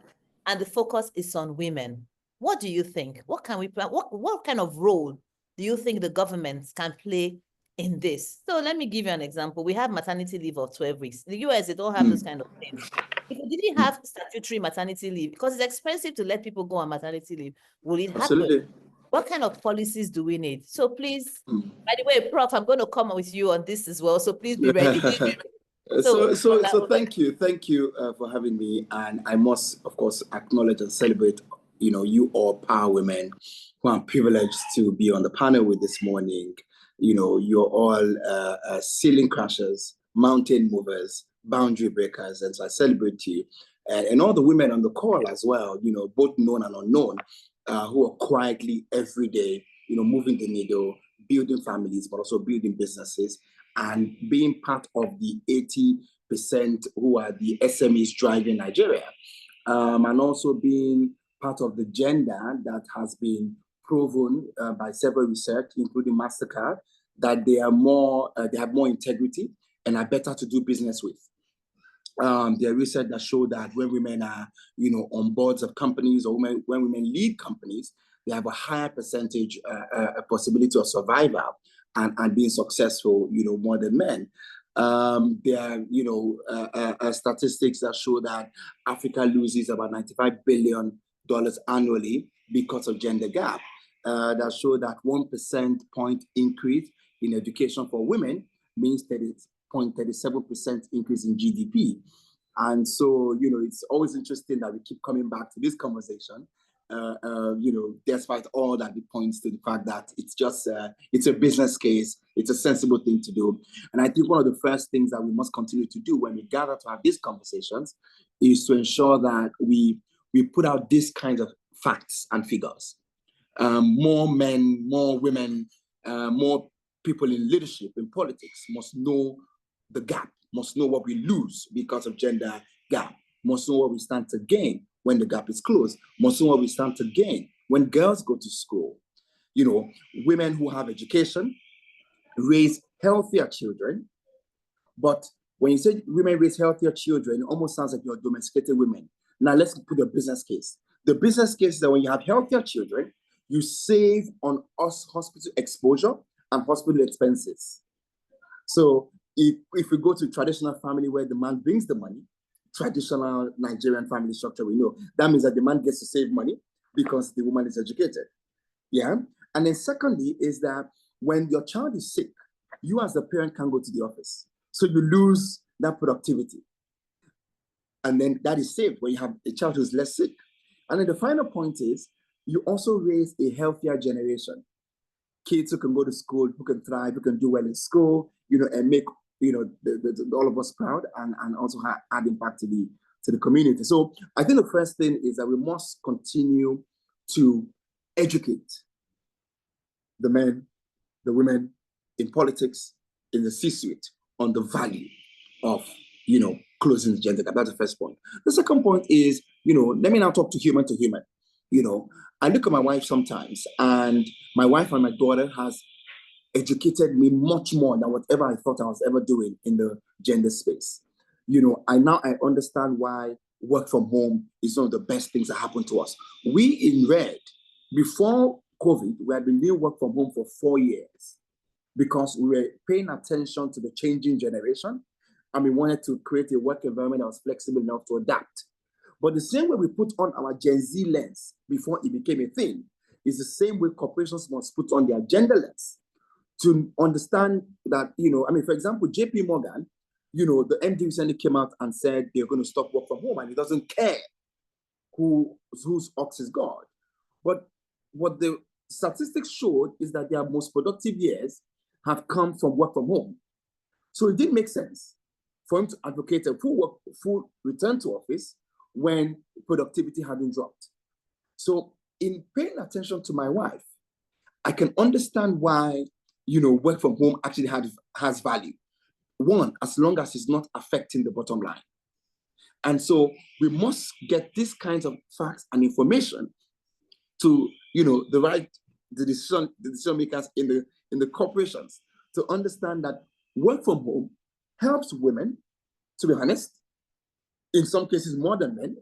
Speaker 2: and the focus is on women. What do you think? What can we plan? What kind of role do you think the government can play in this? So let me give you an example. We have maternity leave of 12 weeks. In the US, they don't have those kind of things. If we didn't have statutory maternity leave, because it's expensive to let people go on maternity leave, will it
Speaker 4: Absolutely.
Speaker 2: happen? What kind of policies do we need? So please, by the way, Prof, I'm going to come with you on this as well. So please be ready.
Speaker 4: So thank you for having me, and I must of course acknowledge and celebrate you all power women who I'm privileged to be on the panel with this morning. You're all ceiling crashers, mountain movers, boundary breakers, and so I celebrate you and all the women on the call as well, both known and unknown, who are quietly every day moving the needle, building families, but also building businesses, and being part of the 80% who are the SMEs driving Nigeria, and also being part of the gender that has been proven by several research, including MasterCard, that they have more integrity and are better to do business with. There are research that show that when women are, on boards of companies, or when women lead companies, they have a higher percentage, a possibility of survival and being successful, more than men. There are, statistics that show that Africa loses about $95 billion annually because of gender gap. That show that 1% point increase in education for women means 30.37% increase in GDP. And so, it's always interesting that we keep coming back to this conversation. Despite all that, it points to the fact that it's just, it's a business case, it's a sensible thing to do. And I think one of the first things that we must continue to do when we gather to have these conversations is to ensure that we put out this kind of facts and figures. More men, more women, more people in leadership, in politics must know the gap, must know what we lose because of gender gap, must know what we stand to gain when the gap is closed, must know what we stand to gain when girls go to school. Women who have education raise healthier children. But when you say women raise healthier children, it almost sounds like you're domesticated women. Now let's put a business case. The business case is that when you have healthier children, you save on hospital exposure and hospital expenses. So if we go to traditional family where the man brings the money, traditional Nigerian family structure, we know that means that the man gets to save money because the woman is educated. Yeah. And then secondly is that when your child is sick, you as the parent can't go to the office. So you lose that productivity. And then that is saved when you have a child who's less sick. And then the final point is you also raise a healthier generation. Kids who can go to school, who can thrive, who can do well in school, and make all of us proud, and also add impact to the community. So I think the first thing is that we must continue to educate the men, the women in politics, in the C-suite, on the value of closing the gender gap. That's the first point. The second point is, let me now talk to human. I look at my wife sometimes, and my wife and my daughter has educated me much more than whatever I thought I was ever doing in the gender space. I understand why work from home is one of the best things that happened to us. We in Red, before COVID, we had been doing work from home for 4 years because we were paying attention to the changing generation, and we wanted to create a work environment that was flexible enough to adapt. But the same way we put on our Gen Z lens before it became a thing is the same way corporations must put on their gender lens to understand that, for example, JP Morgan, the MD recently came out and said they're going to stop work from home, and he doesn't care whose ox is God. But what the statistics showed is that their most productive years have come from work from home. So it didn't make sense for him to advocate a full return to office when productivity hadn't dropped. So in paying attention to my wife, I can understand why, work from home actually has value. One, as long as it's not affecting the bottom line. And so we must get these kinds of facts and information to, the decision makers in the corporations to understand that work from home helps women, to be honest, in some cases more than men,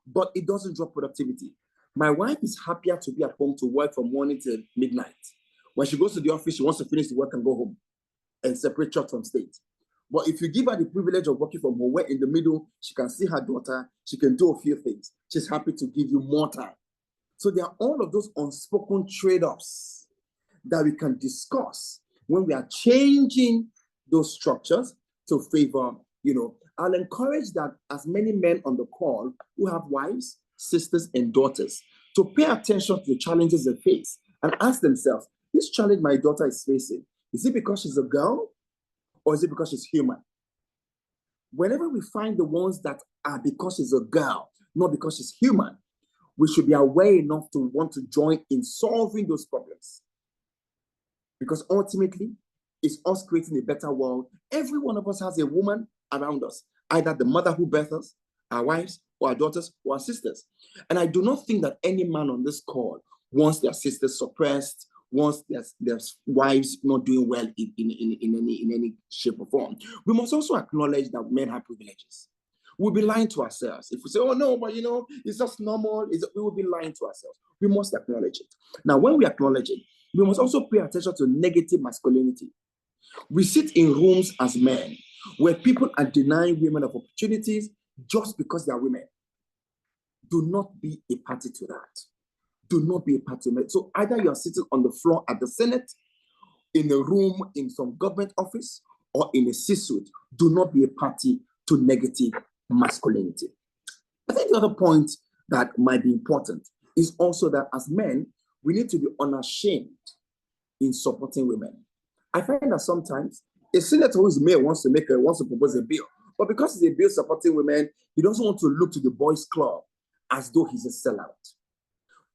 Speaker 4: but it doesn't drop productivity. My wife is happier to be at home to work from morning till midnight. When she goes to the office, she wants to finish the work and go home and separate church from state. But if you give her the privilege of working from home, where in the middle, she can see her daughter, she can do a few things, she's happy to give you more time. So there are all of those unspoken trade-offs that we can discuss when we are changing those structures to favor, I'll encourage that as many men on the call who have wives, sisters, and daughters to pay attention to the challenges they face and ask themselves, this challenge my daughter is facing, is it because she's a girl or is it because she's human? Whenever we find the ones that are because she's a girl, not because she's human, we should be aware enough to want to join in solving those problems. Because ultimately, it's us creating a better world. Every one of us has a woman around us, either the mother who birthed us, our wives, or our daughters, or our sisters. And I do not think that any man on this call wants their sisters suppressed, wants their wives not doing well in any shape or form. We must also acknowledge that men have privileges. We'll be lying to ourselves. If we say, oh no, but it's just normal, we will be lying to ourselves. We must acknowledge it. Now, when we acknowledge it, we must also pay attention to negative masculinity. We sit in rooms as men where people are denying women of opportunities just because they are women. Do not be a party to that. Do not be a party to that. So either you're sitting on the floor at the Senate, in a room in some government office, or in a C-suite, do not be a party to negative masculinity. I think the other point that might be important is also that as men, we need to be unashamed in supporting women. I find that sometimes a senator who is male wants to propose a bill, but because it's a bill supporting women, he doesn't want to look to the boys' club as though he's a sellout.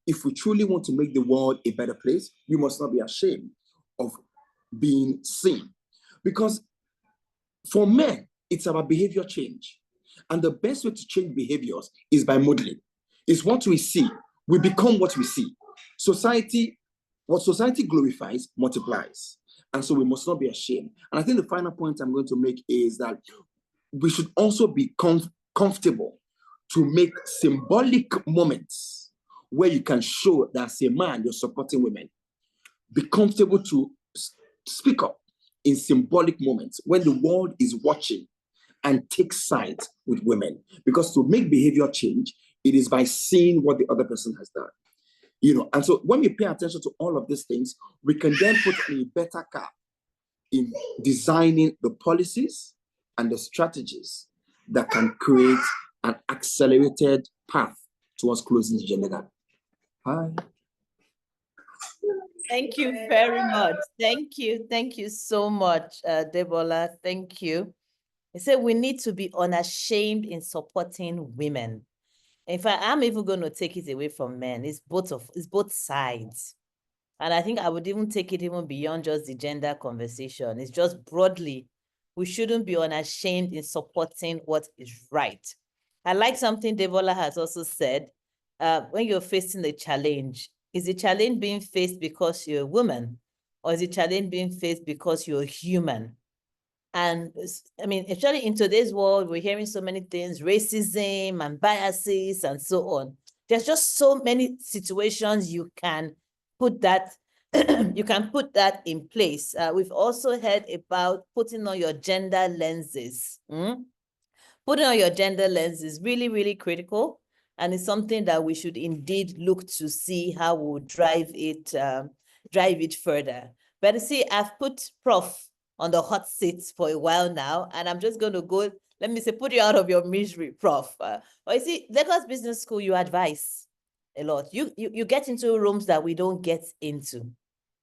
Speaker 4: If we truly want to make the world a better place, we must not be ashamed of being seen. Because for men, it's about behavior change. And the best way to change behaviors is by modeling. It's what we see. We become what we see. What society glorifies multiplies. And so we must not be ashamed. And I think the final point I'm going to make is that we should also be comfortable to make symbolic moments where you can show that as a man, you're supporting women. Be comfortable to speak up in symbolic moments when the world is watching and take sides with women. Because to make behavior change, it is by seeing what the other person has done. And so when we pay attention to all of these things, we can then put a better cap in designing the policies and the strategies that can create an accelerated path towards closing the gender gap. Hi.
Speaker 2: Thank you very much. Thank you. Thank you so much, Debola. Thank you. I said we need to be unashamed in supporting women. In fact, I'm even going to take it away from men. It's both sides. And I think I would even take it even beyond just the gender conversation. It's just broadly, we shouldn't be unashamed in supporting what is right. I like something Debola has also said. When you're facing a challenge, is the challenge being faced because you're a woman? Or is the challenge being faced because you're human? And I mean, especially in today's world, we're hearing so many things, racism and biases and so on. There's just so many situations you can put that in place. We've also heard about putting on your gender lenses. Putting on your gender lens is really, really critical. And it's something that we should indeed look to see how we'll drive it further. But you see, I've put Prof on the hot seat for a while now, and I'm just going to go let me say, put you out of your misery, Prof. But you see, Lagos Business School, you advise a lot. You get into rooms that we don't get into,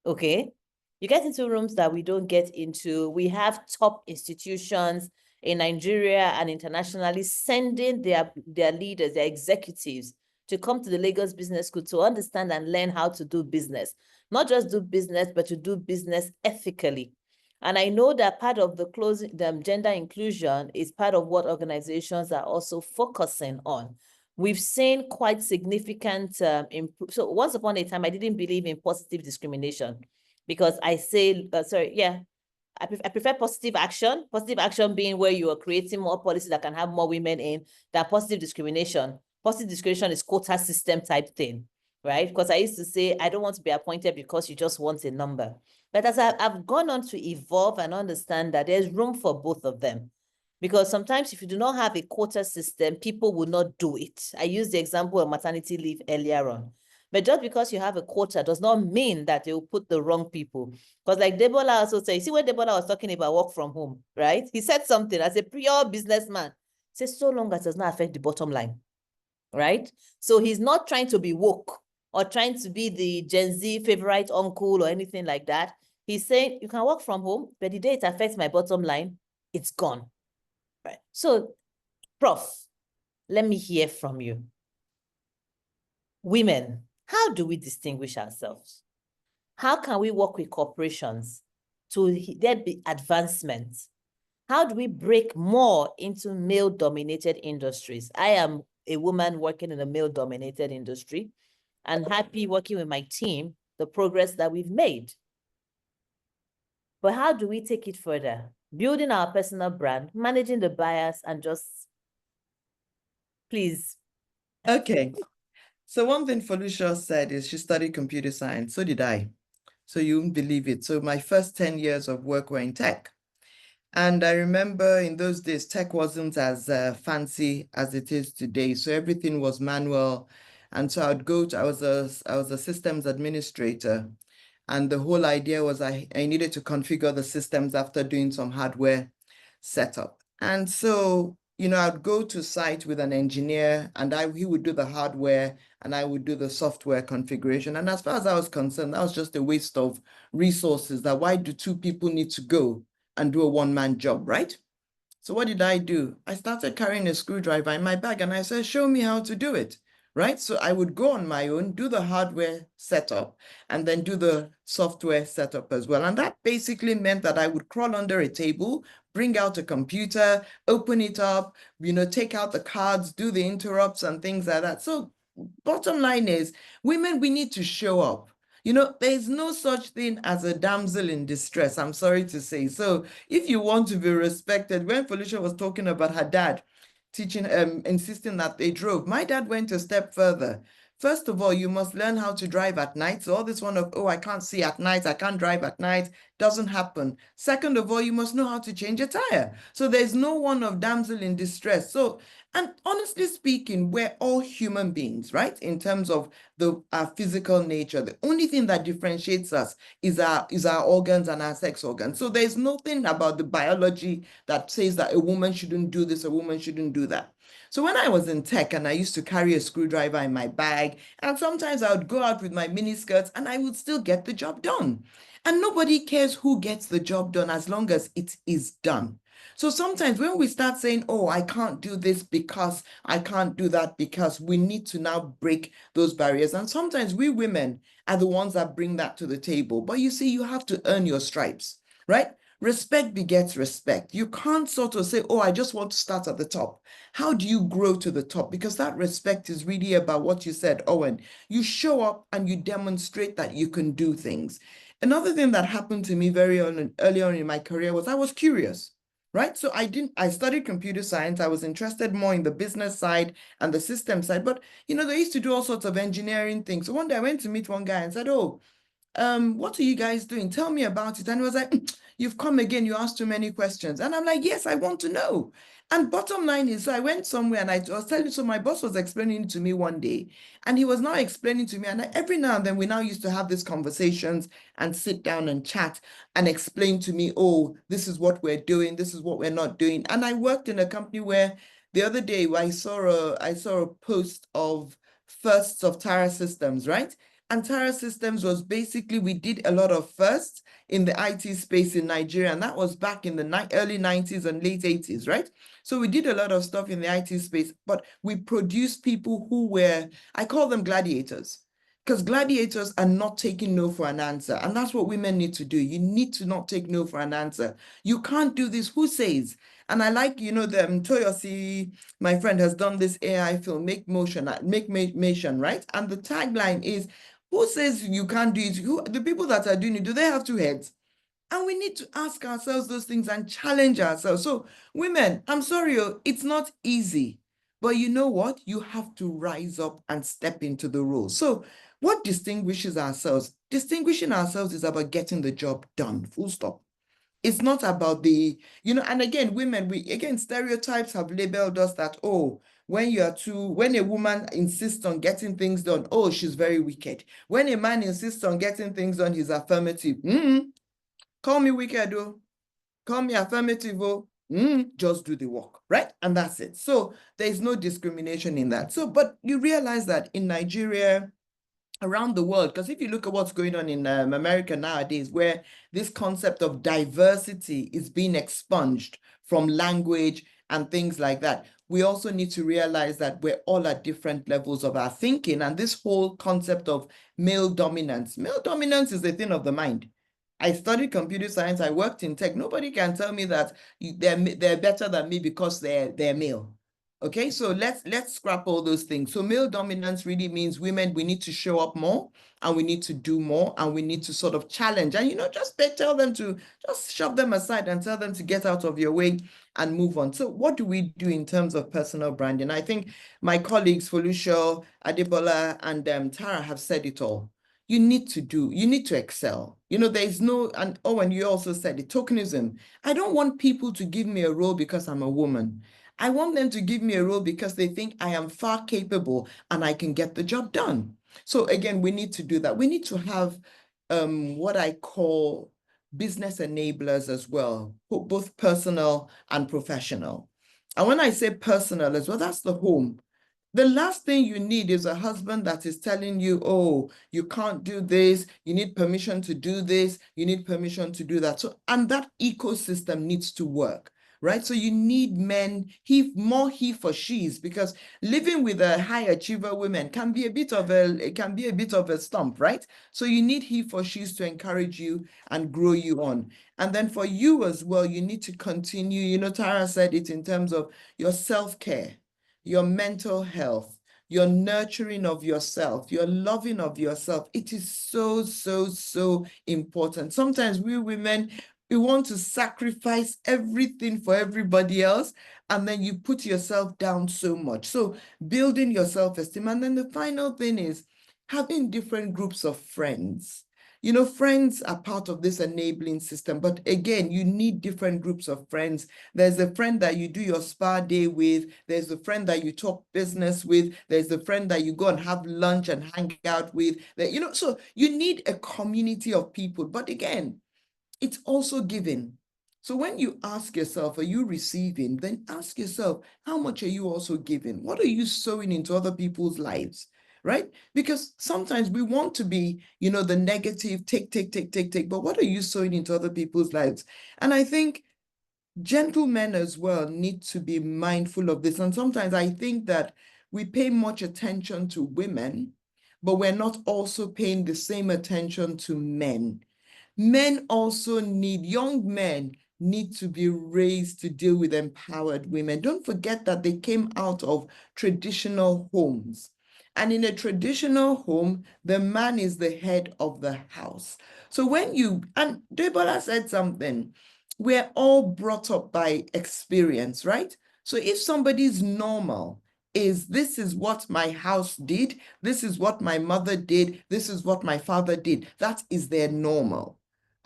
Speaker 2: okay? You get into rooms that we don't get into. We have top institutions in Nigeria and internationally sending their leaders, their executives, to come to the Lagos Business School to understand and learn how to do business. Not just do business, but to do business ethically. And I know that part of the gender inclusion is part of what organizations are also focusing on. We've seen quite significant so once upon a time, I didn't believe in positive discrimination because I say, I prefer positive action being where you are creating more policies that can have more women in than positive discrimination. Positive discrimination is quota system type thing, right? Because I used to say, I don't want to be appointed because you just want a number. But as I've gone on to evolve and understand that there's room for both of them. Because sometimes if you do not have a quota system, people will not do it. I used the example of maternity leave earlier on. But just because you have a quota does not mean that they will put the wrong people. Because like Debola also said, see when Debola was talking about work from home, right? He said something as a pure businessman. He said, so long as it does not affect the bottom line, right? So he's not trying to be woke or trying to be the Gen Z favorite uncle or anything like that. He's saying you can work from home, but the day it affects my bottom line, it's gone. Right. So, Prof, let me hear from you. Women, how do we distinguish ourselves? How can we work with corporations to there be advancement? How do we break more into male-dominated industries? I am a woman working in a male-dominated industry and happy working with my team, the progress that we've made. But how do we take it further? Building our personal brand, managing the bias, and just, please.
Speaker 3: Okay. So one thing Felicia said is she studied computer science. So did I. So you won't believe it. So my first 10 years of work were in tech. And I remember in those days, tech wasn't as fancy as it is today. So everything was manual. And so I was a systems administrator. And the whole idea was I needed to configure the systems after doing some hardware setup. And so, I'd go to site with an engineer and he would do the hardware and I would do the software configuration. And as far as I was concerned, that was just a waste of resources. That why do two people need to go and do a one-man job, right? So what did I do? I started carrying a screwdriver in my bag and I said, show me how to do it. Right? So I would go on my own, do the hardware setup, and then do the software setup as well. And that basically meant that I would crawl under a table, bring out a computer, open it up, take out the cards, do the interrupts and things like that. So bottom line is, women, we need to show up. There's no such thing as a damsel in distress, I'm sorry to say. So if you want to be respected, when Felicia was talking about her dad, teaching, insisting that they drove. My dad went a step further. First of all, you must learn how to drive at night. So all this one of, oh, I can't see at night, I can't drive at night, doesn't happen. Second of all, you must know how to change a tire. So there's no one of damsel in distress. So, and honestly speaking, we're all human beings, right? In terms of our physical nature. The only thing that differentiates us is our organs and our sex organs. So there's nothing about the biology that says that a woman shouldn't do this, a woman shouldn't do that. So when I was in tech and I used to carry a screwdriver in my bag, and sometimes I would go out with my mini skirts and I would still get the job done. And nobody cares who gets the job done as long as it is done. So sometimes when we start saying, oh, I can't do this because I can't do that because, we need to now break those barriers. And sometimes we women are the ones that bring that to the table. But you see, you have to earn your stripes, right? Respect begets respect. You can't sort of say, oh, I just want to start at the top. How do you grow to the top? Because that respect is really about what you said, Owen. You show up and you demonstrate that you can do things. Another thing that happened to me very early on in my career was I was curious. Right? So I studied computer science. I was interested more in the business side and the system side, but they used to do all sorts of engineering things. So one day I went to meet one guy and said, oh, what are you guys doing? Tell me about it. And he was like, you've come again, you asked too many questions. And I'm like, yes, I want to know. And bottom line is, so I went somewhere and I was telling, so my boss was explaining to me one day, and he was now explaining to me, and every now and then we now used to have these conversations and sit down and chat and explain to me, oh, this is what we're doing, this is what we're not doing. And I worked in a company where the other day I saw a post of firsts of Tara Systems, right? And Tara Systems was basically, we did a lot of firsts in the IT space in Nigeria, and that was back in the early 90s and late 80s, right? So we did a lot of stuff in the IT space, but we produced people who were, I call them gladiators, because gladiators are not taking no for an answer. And that's what women need to do. You need to not take no for an answer. You can't do this. Who says? And I like, you know, the Toyosi, my friend, has done this AI film, Make Motion, right? And the tagline is, who says you can't do it? Who, the people that are doing it, do they have two heads? And we need to ask ourselves those things and challenge ourselves. So women, I'm sorry, it's not easy, but you know what? You have to rise up and step into the role. So what distinguishes ourselves? Distinguishing ourselves is about getting the job done, full stop. It's not about the, you know, and again, women, stereotypes have labeled us that, oh, when a woman insists on getting things done, oh, she's very wicked. When a man insists on getting things done, he's affirmative. Call me wicked, oh. Call me affirmative, oh. Just do the work, right? And that's it. So there's no discrimination in that. So, but you realize that in Nigeria, around the world, because if you look at what's going on in America nowadays, where this concept of diversity is being expunged from language and things like that, we also need to realize that we're all at different levels of our thinking. And this whole concept of male dominance is a thing of the mind. I studied computer science, I worked in tech. Nobody can tell me that they're better than me because they're male. Okay, so let's scrap all those things. So male dominance really means women, we need to show up more, and we need to do more, and we need to sort of challenge. And, you know, tell them to just shove them aside and tell them to get out of your way and move on. So what do we do in terms of personal branding? I think my colleagues, Felicia, Adebola, and Tara have said it all. You need to excel. You know, there's no, and Owen, you also said it, tokenism. I don't want people to give me a role because I'm a woman. I want them to give me a role because they think I am far capable and I can get the job done. So again, we need to do that. We need to have what I call business enablers as well, both personal and professional. And when I say personal as well, that's the home. The last thing you need is a husband that is telling you, oh, you can't do this, you need permission to do this, you need permission to do that. So, and that ecosystem needs to work, right? So you need men, more he for she's, because living with a high achiever women can be a bit of a stump, right? So you need he for she's to encourage you and grow you on. And then for you as well, you need to continue, you know, Tara said it in terms of your self-care, your mental health, your nurturing of yourself, your loving of yourself. It is so, so, so important. Sometimes we women, we want to sacrifice everything for everybody else, and then you put yourself down so much. So building your self-esteem. And then the final thing is having different groups of friends. You know, friends are part of this enabling system, but again, you need different groups of friends. There's a friend that you do your spa day with. There's a friend that you talk business with. There's a friend that you go and have lunch and hang out with. You know, so you need a community of people. But again, it's also giving. So when you ask yourself, are you receiving? Then ask yourself, how much are you also giving? What are you sowing into other people's lives? Right? Because sometimes we want to be, you know, the negative, take, but what are you sowing into other people's lives? And I think gentlemen as well need to be mindful of this. And sometimes I think that we pay much attention to women, but we're not also paying the same attention to men. Men also young men need to be raised to deal with empowered women. Don't forget that they came out of traditional homes. And in a traditional home, the man is the head of the house. So and Deborah said something, we're all brought up by experience, right? So if somebody's normal this is what my house did, this is what my mother did, this is what my father did, that is their normal.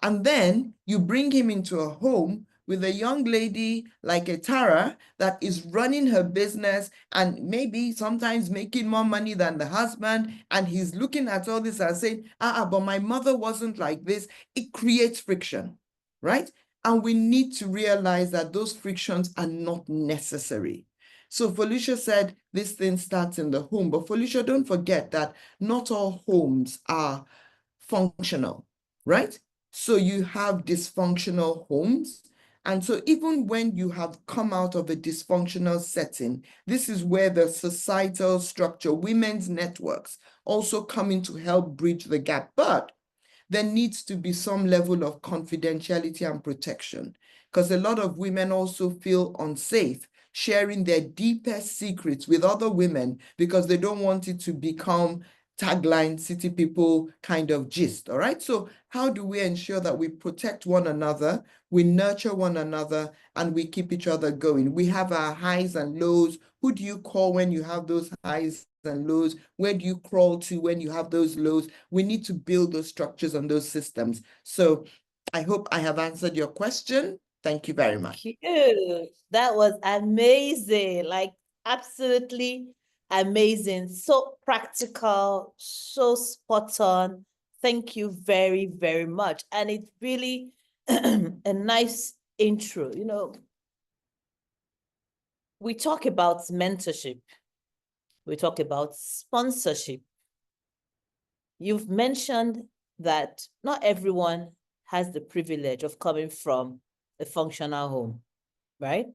Speaker 3: And then you bring him into a home with a young lady like a Tara that is running her business and maybe sometimes making more money than the husband. And he's looking at all this and saying, but my mother wasn't like this. It creates friction, right? And we need to realize that those frictions are not necessary. So Felicia said this thing starts in the home, but Felicia, don't forget that not all homes are functional, right? So you have dysfunctional homes. And so even when you have come out of a dysfunctional setting, this is where the societal structure, women's networks also come in to help bridge the gap. But there needs to be some level of confidentiality and protection, because a lot of women also feel unsafe sharing their deepest secrets with other women because they don't want it to become tagline city people kind of gist. All right. So how do we ensure that we protect one another, we nurture one another, and we keep each other going? We have our highs and lows. Who do you call when you have those highs and lows? Where do you crawl to when you have those lows? We need to build those structures and those systems. So I hope I have answered your question. Thank you very much.
Speaker 2: Thank you. That was amazing. Like, absolutely amazing. So practical, so spot on. Thank you very, very much. And it's really a nice intro. You know, we talk about mentorship. We talk about sponsorship. You've mentioned that not everyone has the privilege of coming from a functional home, right?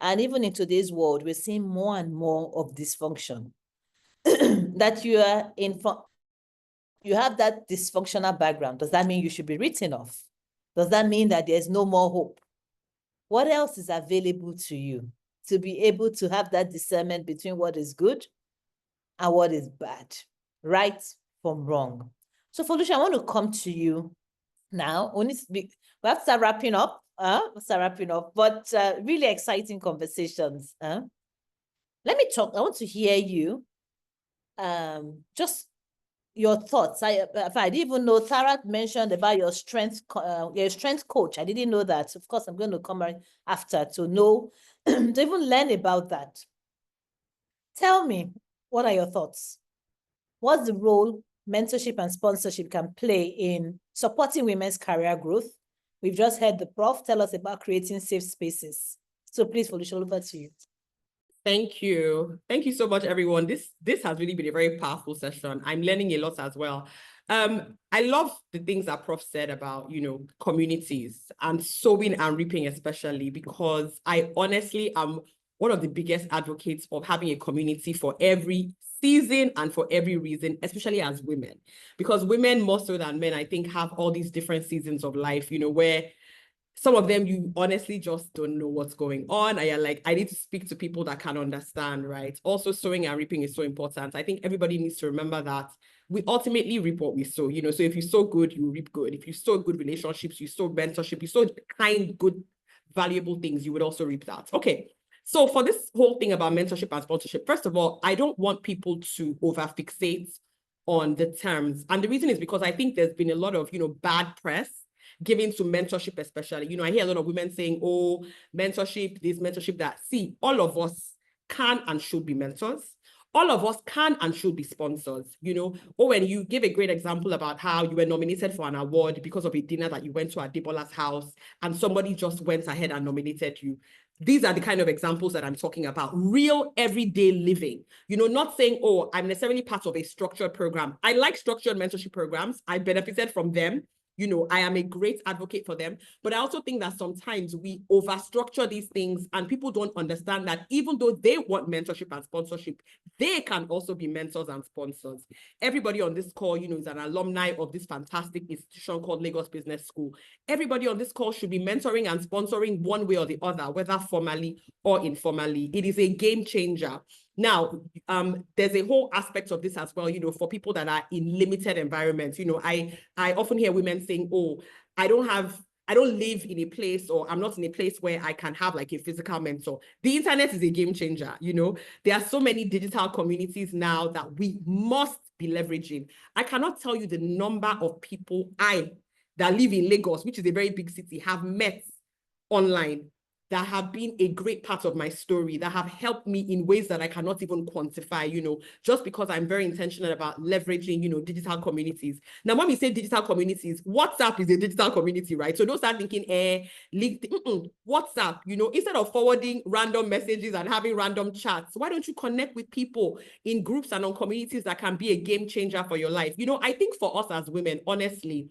Speaker 2: And even in today's world, we're seeing more and more of dysfunction. That you have that dysfunctional background. Does that mean you should be written off? Does that mean that there's no more hope? What else is available to you to be able to have that discernment between what is good and what is bad, right from wrong? So Felicia, I want to come to you now. We have to start wrapping up. But really exciting conversations. Let me talk. I want to hear you. Just your thoughts. I didn't even know Tara mentioned about your strength coach. I didn't know that. Of course, I'm going to come right after to know, to even learn about that. Tell me, what are your thoughts? What's the role mentorship and sponsorship can play in supporting women's career growth? We've just heard the prof tell us about creating safe spaces. So please, Felicia, over to you.
Speaker 5: Thank you. Thank you so much, everyone. This has really been a very powerful session. I'm learning a lot as well. I love the things that Prof said about, communities and sowing and reaping, especially because I honestly am one of the biggest advocates of having a community for every season and for every reason, especially as women, because women more so than men, I think, have all these different seasons of life, where some of them, you honestly just don't know what's going on. And you're like, I need to speak to people that can understand, right? Also, sowing and reaping is so important. I think everybody needs to remember that we ultimately reap what we sow, So if you sow good, you reap good. If you sow good relationships, you sow mentorship, you sow kind, good, valuable things, you would also reap that. Okay. So for this whole thing about mentorship and sponsorship, first of all, I don't want people to over-fixate on the terms. And the reason is because I think there's been a lot of, bad press given to mentorship, especially. I hear a lot of women saying, oh, mentorship, this mentorship, that. See, all of us can and should be mentors. All of us can and should be sponsors, when you give a great example about how you were nominated for an award because of a dinner that you went to at Debola's house and somebody just went ahead and nominated you. These are the kind of examples that I'm talking about. Real everyday living, not saying, oh, I'm necessarily part of a structured program. I like structured mentorship programs. I benefited from them. I am a great advocate for them, but I also think that sometimes we overstructure these things and people don't understand that even though they want mentorship and sponsorship, they can also be mentors and sponsors. Everybody on this call, is an alumni of this fantastic institution called Lagos Business School. Everybody on this call should be mentoring and sponsoring one way or the other, whether formally or informally. It is a game changer. Now, there's a whole aspect of this as well, for people that are in limited environments. I often hear women saying, oh, I don't live in a place, or I'm not in a place where I can have like a physical mentor. The internet is a game changer. There are so many digital communities now that we must be leveraging. I cannot tell you the number of people I that live in Lagos, which is a very big city, have met online, that have been a great part of my story, that have helped me in ways that I cannot even quantify, you know, just because I'm very intentional about leveraging, you know, digital communities. Now, when we say digital communities, WhatsApp is a digital community, right? So don't start thinking, LinkedIn, WhatsApp, you know, instead of forwarding random messages and having random chats, why don't you connect with people in groups and on communities that can be a game changer for your life? You know, I think for us as women, honestly,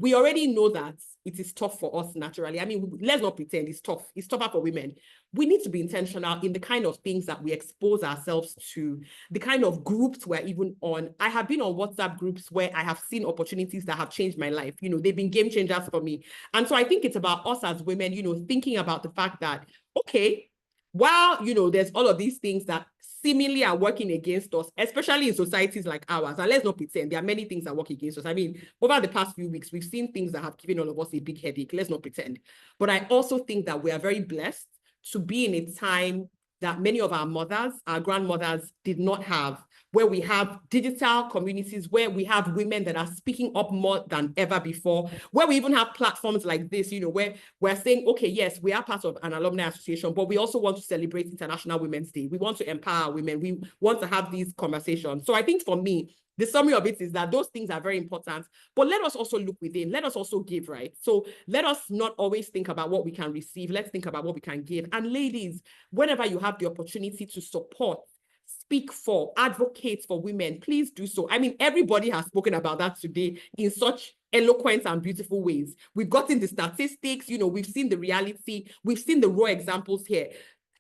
Speaker 5: we already know that it is tough for us naturally. I mean, let's not pretend it's tough. It's tougher for women. We need to be intentional in the kind of things that we expose ourselves to, the kind of groups we're even on. I have been on WhatsApp groups where I have seen opportunities that have changed my life. You know, they've been game changers for me. And so I think it's about us as women, you know, thinking about the fact that, okay, while, you know, there's all of these things that seemingly are working against us, especially in societies like ours. And let's not pretend, there are many things that work against us. I mean, over the past few weeks, we've seen things that have given all of us a big headache. Let's not pretend. But I also think that we are very blessed to be in a time that many of our mothers, our grandmothers did not have, where we have digital communities, where we have women that are speaking up more than ever before, where we even have platforms like this, you know, where we're saying, okay, yes, we are part of an alumni association, but we also want to celebrate International Women's Day. We want to empower women. We want to have these conversations. So I think for me, the summary of it is that those things are very important, but let us also look within. Let us also give, right? So let us not always think about what we can receive. Let's think about what we can give. And ladies, whenever you have the opportunity to support, speak for, advocate for women, please do so. I mean, everybody has spoken about that today in such eloquent and beautiful ways. We've gotten the statistics, you know, we've seen the reality, we've seen the raw examples here.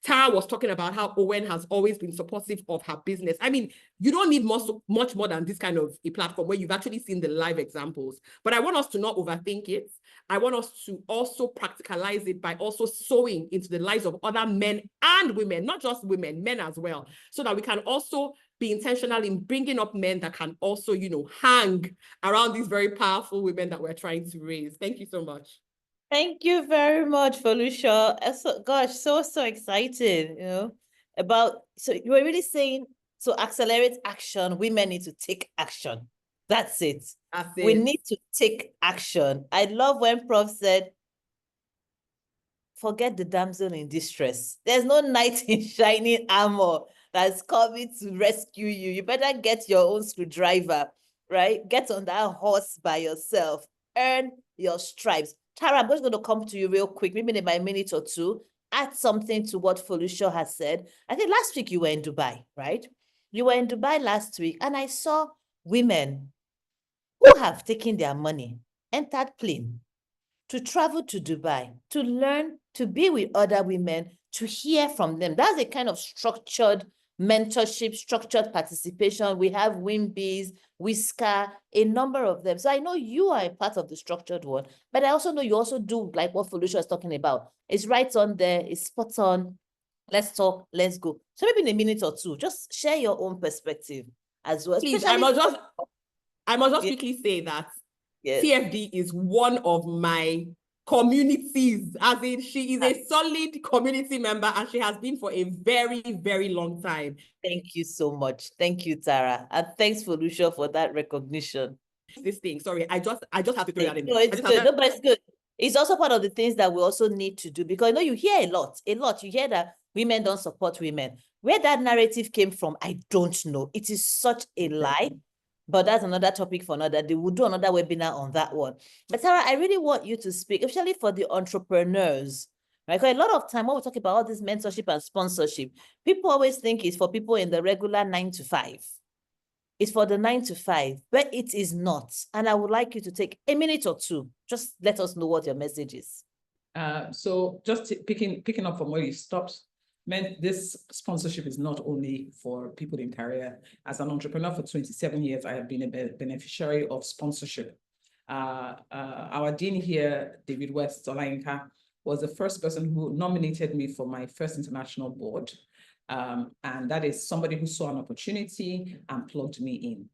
Speaker 5: Tara was talking about how Owen has always been supportive of her business. I mean, you don't need much more than this kind of a platform where you've actually seen the live examples. But I want us to not overthink it. I want us to also practicalize it by also sowing into the lives of other men and women, not just women, men as well, so that we can also be intentional in bringing up men that can also, you know, hang around these very powerful women that we're trying to raise. Thank you so much.
Speaker 2: Thank you very much, Felicia. So, gosh, so excited, you know, so you were really saying, so accelerate action, women need to take action. That's it. We need to take action. I love when Prof said, forget the damsel in distress. There's no knight in shining armor that's coming to rescue you. You better get your own screwdriver, right? Get on that horse by yourself. Earn your stripes. Tara, I'm just going to come to you real quick, maybe in a minute or two. Add something to what Felicia has said. I think last week you were in Dubai, right? You were in Dubai last week, and I saw women who have taken their money, entered plane, to travel to Dubai, to learn, to be with other women, to hear from them. That's a kind of structured mentorship, structured participation. We have WIMBIs, Whisker, a number of them. So I know you are a part of the structured one, but I also know you also do like what Felicia is talking about. It's right on there, it's spot on. Let's talk, let's go. So maybe in a minute or two, just share your own perspective as well.
Speaker 5: Please, I must just quickly say that TFD is one of my communities, as in she is a solid community member and she has been for a very, very long time.
Speaker 2: Thank you so much. Thank you, Tara. And thanks, Felicia, for that recognition.
Speaker 5: This thing, sorry, I just have to throw that in.
Speaker 2: No, it's good. No, but it's good. It's also part of the things that we also need to do, because I know you hear a lot. You hear that women don't support women. Where that narrative came from, I don't know. It is such a lie. But that's another topic for another day. We'll do another webinar on that one. But Tara, I really want you to speak, especially for the entrepreneurs, right? Because a lot of time when we talk about all this mentorship and sponsorship, people always think it's for people in the regular 9 to 5. It's for the 9 to 5, but it is not. And I would like you to take a minute or two. Just let us know what your message is.
Speaker 6: So just picking up from where you stopped, this sponsorship is not only for people in career. As an entrepreneur for 27 years, I have been a beneficiary of sponsorship. Our dean here, David West Olayinka, was the first person who nominated me for my first international board. And that is somebody who saw an opportunity and plugged me in.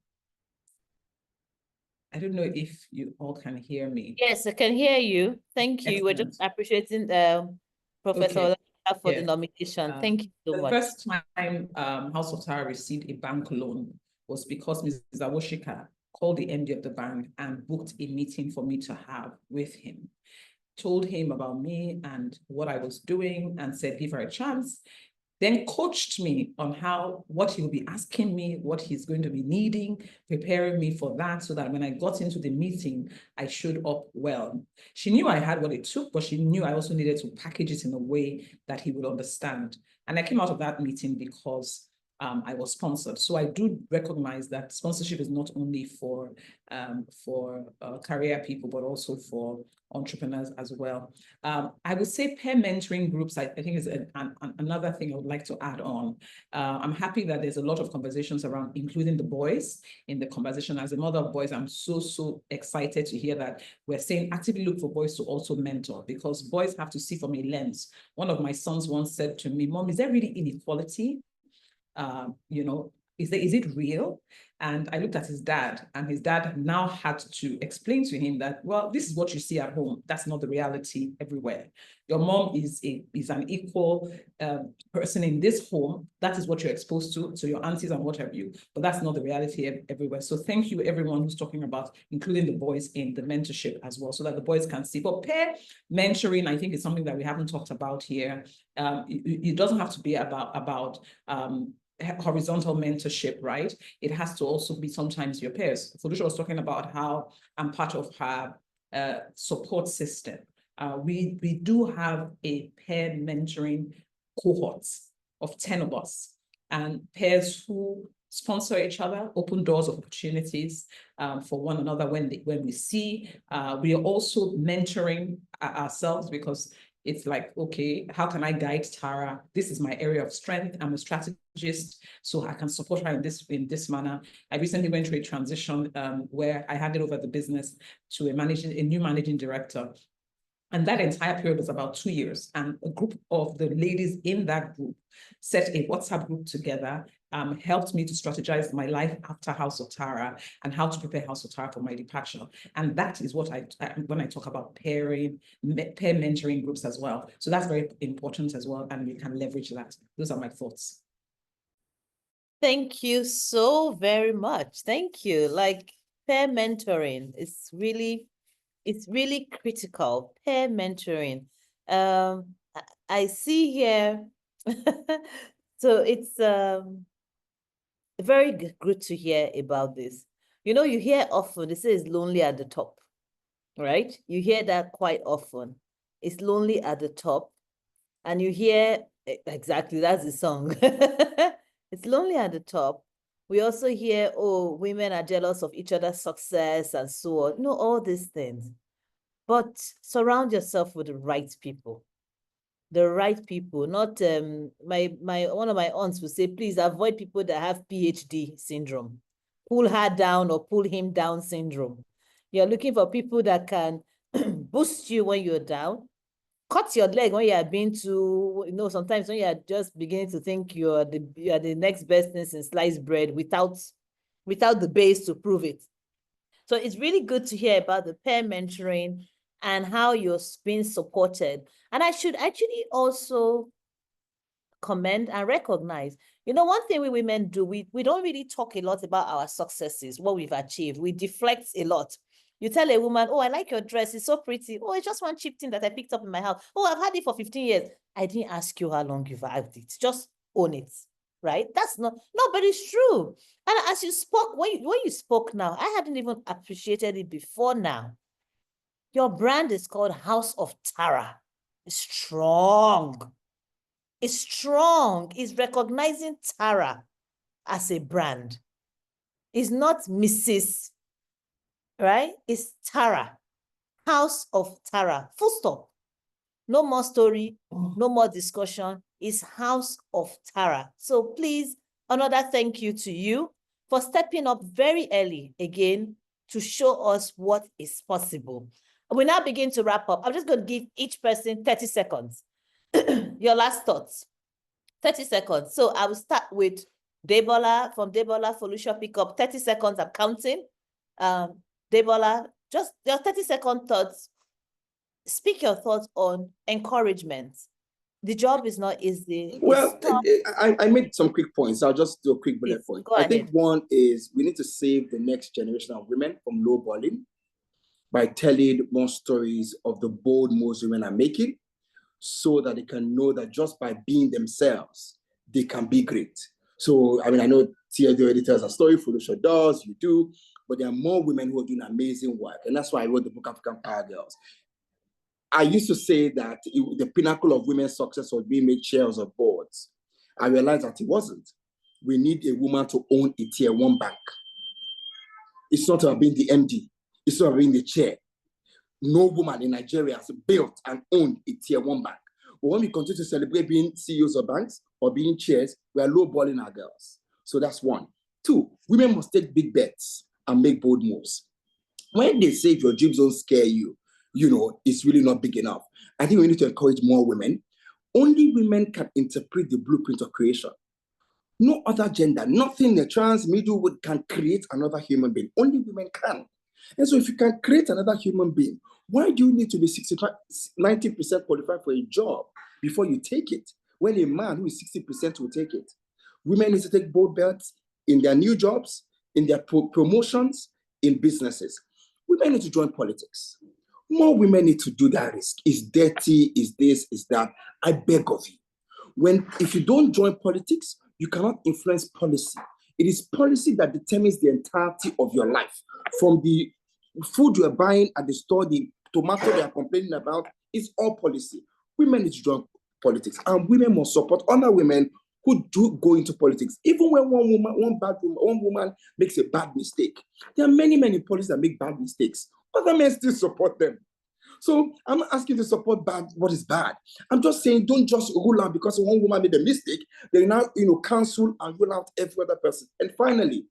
Speaker 6: I don't know if you all can hear me.
Speaker 2: Yes, I can hear you. Thank you. Excellent. We're just appreciating Professor for the nomination. Thank you so much.
Speaker 6: The first time House of Tara received a bank loan was because Mrs. Awoshika called the MD of the bank and booked a meeting for me to have with him. Told him about me and what I was doing and said, give her a chance. Then coached me on what he will be asking me, what he's going to be needing, preparing me for that so that when I got into the meeting, I showed up well. She knew I had what it took, but she knew I also needed to package it in a way that he would understand. And I came out of that meeting because I was sponsored. So I do recognize that sponsorship is not only for career people, but also for entrepreneurs as well. I would say peer mentoring groups, I think is another thing I would like to add on. I'm happy that there's a lot of conversations around including the boys in the conversation. As a mother of boys, I'm so excited to hear that we're saying actively look for boys to also mentor, because boys have to see from a lens. One of my sons once said to me, Mom, is there really inequality? Is it real? And I looked at his dad, and his dad now had to explain to him that, well, this is what you see at home. That's not the reality everywhere. Your mom is an equal person in this home. That is what you're exposed to your aunties and what have you. But that's not the reality everywhere. So thank you, everyone who's talking about including the boys in the mentorship as well, so that the boys can see. But peer mentoring, I think, is something that we haven't talked about here. It doesn't have to be about horizontal mentorship, right? It has to also be sometimes your peers. Felicia was talking about how I'm part of her support system. We do have a peer mentoring cohort of 10 of us, and peers who sponsor each other, open doors of opportunities for one another when we see. We are also mentoring ourselves, because it's like, okay, how can I guide Tara? This is my area of strength. I'm a strategist, so I can support her in this manner. I recently went through a transition where I handed over the business to a new managing director. And that entire period was about 2 years. And a group of the ladies in that group set a WhatsApp group together, helped me to strategize my life after House of Tara and how to prepare House of Tara for my departure. And that is what when I talk about peer mentoring groups as well. So that's very important as well, and we can leverage that. Those are my thoughts.
Speaker 2: Thank you so very much. Thank you. Like, peer mentoring is really critical. Peer mentoring. I see here. So it's very good to hear about this. You hear often, they say it's lonely at the top, right? You hear that quite often. It's lonely at the top. And you hear, exactly, that's the song. It's lonely at the top. We also hear, oh, women are jealous of each other's success and so on. All these things. But surround yourself with the right people. The right people, not one of my aunts would say, please avoid people that have PhD syndrome, pull her down or pull him down syndrome. You're looking for people that can boost you when you're down, cut your leg when you are being too, sometimes when you are just beginning to think you are the next best thing in sliced bread without the base to prove it. So it's really good to hear about the peer mentoring and how you're being supported. And I should actually also commend and recognize, one thing we women do, we don't really talk a lot about our successes, what we've achieved. We deflect a lot. You tell a woman, oh, I like your dress, it's so pretty. Oh, it's just one cheap thing that I picked up in my house. Oh, I've had it for 15 years. I didn't ask you how long you've had it. Just own it, right? That's no, but it's true. And as you spoke, when you spoke now, I hadn't even appreciated it before now. Your brand is called House of Tara. It's strong. It's strong. It's recognizing Tara as a brand. It's not Mrs., right? It's Tara. House of Tara. Full stop. No more story, no more discussion. It's House of Tara. So please, another thank you to you for stepping up very early again to show us what is possible. We now begin to wrap up. I'm just going to give each person 30 seconds. Your last thoughts. 30 seconds. So I will start with Debola. From Debola, Felicia, pick up 30 seconds. I'm counting. Debola, just your 30-second thoughts. Speak your thoughts on encouragement. the job is not easy.
Speaker 4: Well,
Speaker 2: It's tough.
Speaker 4: I made some quick points. I'll just do a quick bullet
Speaker 2: Please,
Speaker 4: point.
Speaker 2: go
Speaker 4: I think
Speaker 2: ahead.
Speaker 4: one is we need to save the next generation of women from lowballing by telling more stories of the bold moves women are making, so that they can know that just by being themselves, they can be great. So, I mean, I know TLD already tells a story, Felicia does, you do, but there are more women who are doing amazing work. And that's why I wrote the book African Power Girls. I used to say that the pinnacle of women's success was being made chairs of boards. I realized that it wasn't. We need a woman to own a tier one bank. It's not about being the MD. It's not about being the chair. No woman in Nigeria has built and owned a tier one bank. But when we continue to celebrate being CEOs of banks or being chairs, we are lowballing our girls. So that's one. Two, women must take big bets and make bold moves. When they say if your dreams don't scare you, it's really not big enough. I think we need to encourage more women. Only women can interpret the blueprint of creation. No other gender, nothing the trans, middlewood can create another human being. Only women can. And so if you can create another human being, why do you need to be 90% qualified for a job before you take it? When a man who is 60% will take it. Women need to take bold bets in their new jobs, in their promotions, in businesses. Women need to join politics. More women need to do that risk. It's dirty, it's this, it's that. I beg of you. If you don't join politics, you cannot influence policy. It is policy that determines the entirety of your life. From the food you are buying at the store, the tomato they are complaining about, it's all policy. Women need to join politics, and women must support other women who do go into politics. Even when one woman makes a bad mistake, there are many policies that make bad mistakes. Other men still support them. So I'm not asking you to support what is bad. I'm just saying don't just rule out because one woman made a mistake. They now cancel and rule out every other person. And finally,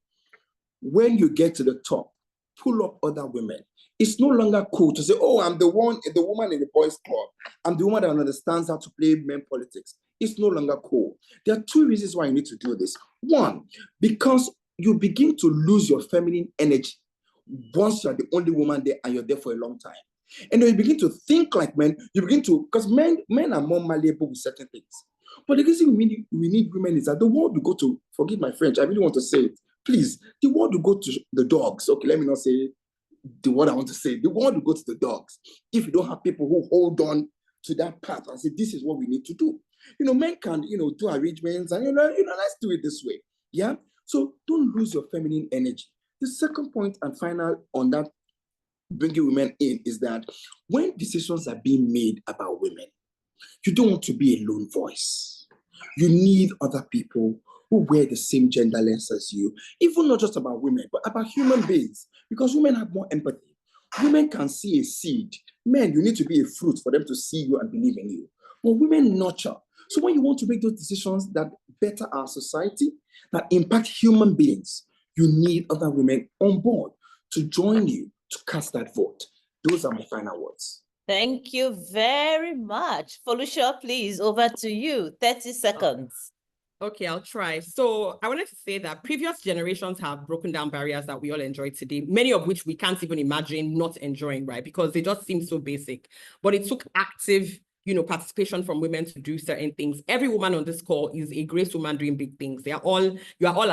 Speaker 4: when you get to the top, pull up other women. It's no longer cool to say, oh, I'm the woman in the boys' club. I'm the woman that understands how to play men politics. It's no longer cool. There are two reasons why you need to do this. One, because you begin to lose your feminine energy once you're the only woman there and you're there for a long time. And then you begin to think like men, because men are more malleable with certain things. But the reason we need women is that the world will go to, forgive my French, I really want to say it, please, the world will go to the dogs. Okay, let me not say the word I want to say. The world will go to the dogs if you don't have people who hold on to that path and say, this is what we need to do. Men can, do arrangements and, let's do it this way. Yeah? So don't lose your feminine energy. The second point and final on that bringing women in is that when decisions are being made about women, you don't want to be a lone voice. You need other people who wear the same gender lens as you, even not just about women, but about human beings, because women have more empathy. Women can see a seed. Men, you need to be a fruit for them to see you and believe in you. But women nurture. So when you want to make those decisions that better our society, that impact human beings, you need other women on board to join you to cast that vote. Those are my final words.
Speaker 2: Thank you very much. Felicia, please, over to you. 30 seconds.
Speaker 5: Okay, I'll try. So I wanted to say that previous generations have broken down barriers that we all enjoy today, many of which we can't even imagine not enjoying, right? Because they just seem so basic. But it took active, participation from women to do certain things. Every woman on this call is a great woman doing big things. You are all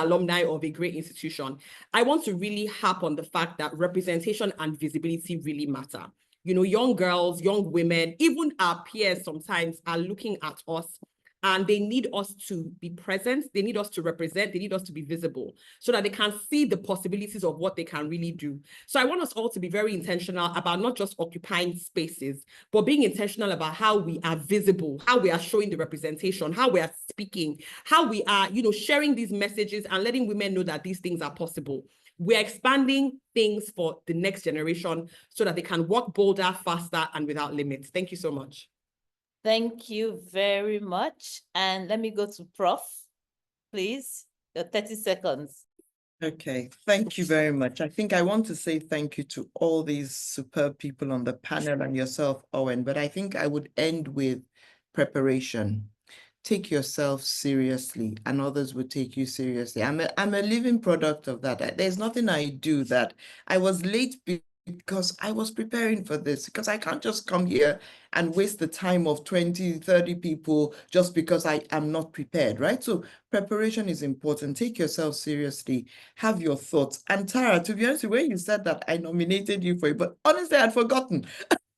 Speaker 5: alumni of a great institution. I want to really harp on the fact that representation and visibility really matter. Young girls, young women, even our peers sometimes are looking at us and they need us to be present. They need us to represent. They need us to be visible so that they can see the possibilities of what they can really do. So I want us all to be very intentional about not just occupying spaces, but being intentional about how we are visible, how we are showing the representation, how we are speaking, how we are, sharing these messages and letting women know that these things are possible. We're expanding things for the next generation so that they can walk bolder, faster, and without limits. Thank you so much.
Speaker 2: Thank you very much. And let me go to Prof, please. Your 30 seconds.
Speaker 3: Okay, thank you very much. I think I want to say thank you to all these superb people on the panel and yourself, Owen, but I think I would end with preparation. Take yourself seriously and others will take you seriously. I'm a living product of that. There's nothing I do that I was late because I was preparing for this, because I can't just come here and waste the time of 20, 30 people just because I am not prepared, right? So preparation is important. Take yourself seriously, have your thoughts. And Tara, to be honest, when you said that, I nominated you for it, but honestly, I'd forgotten.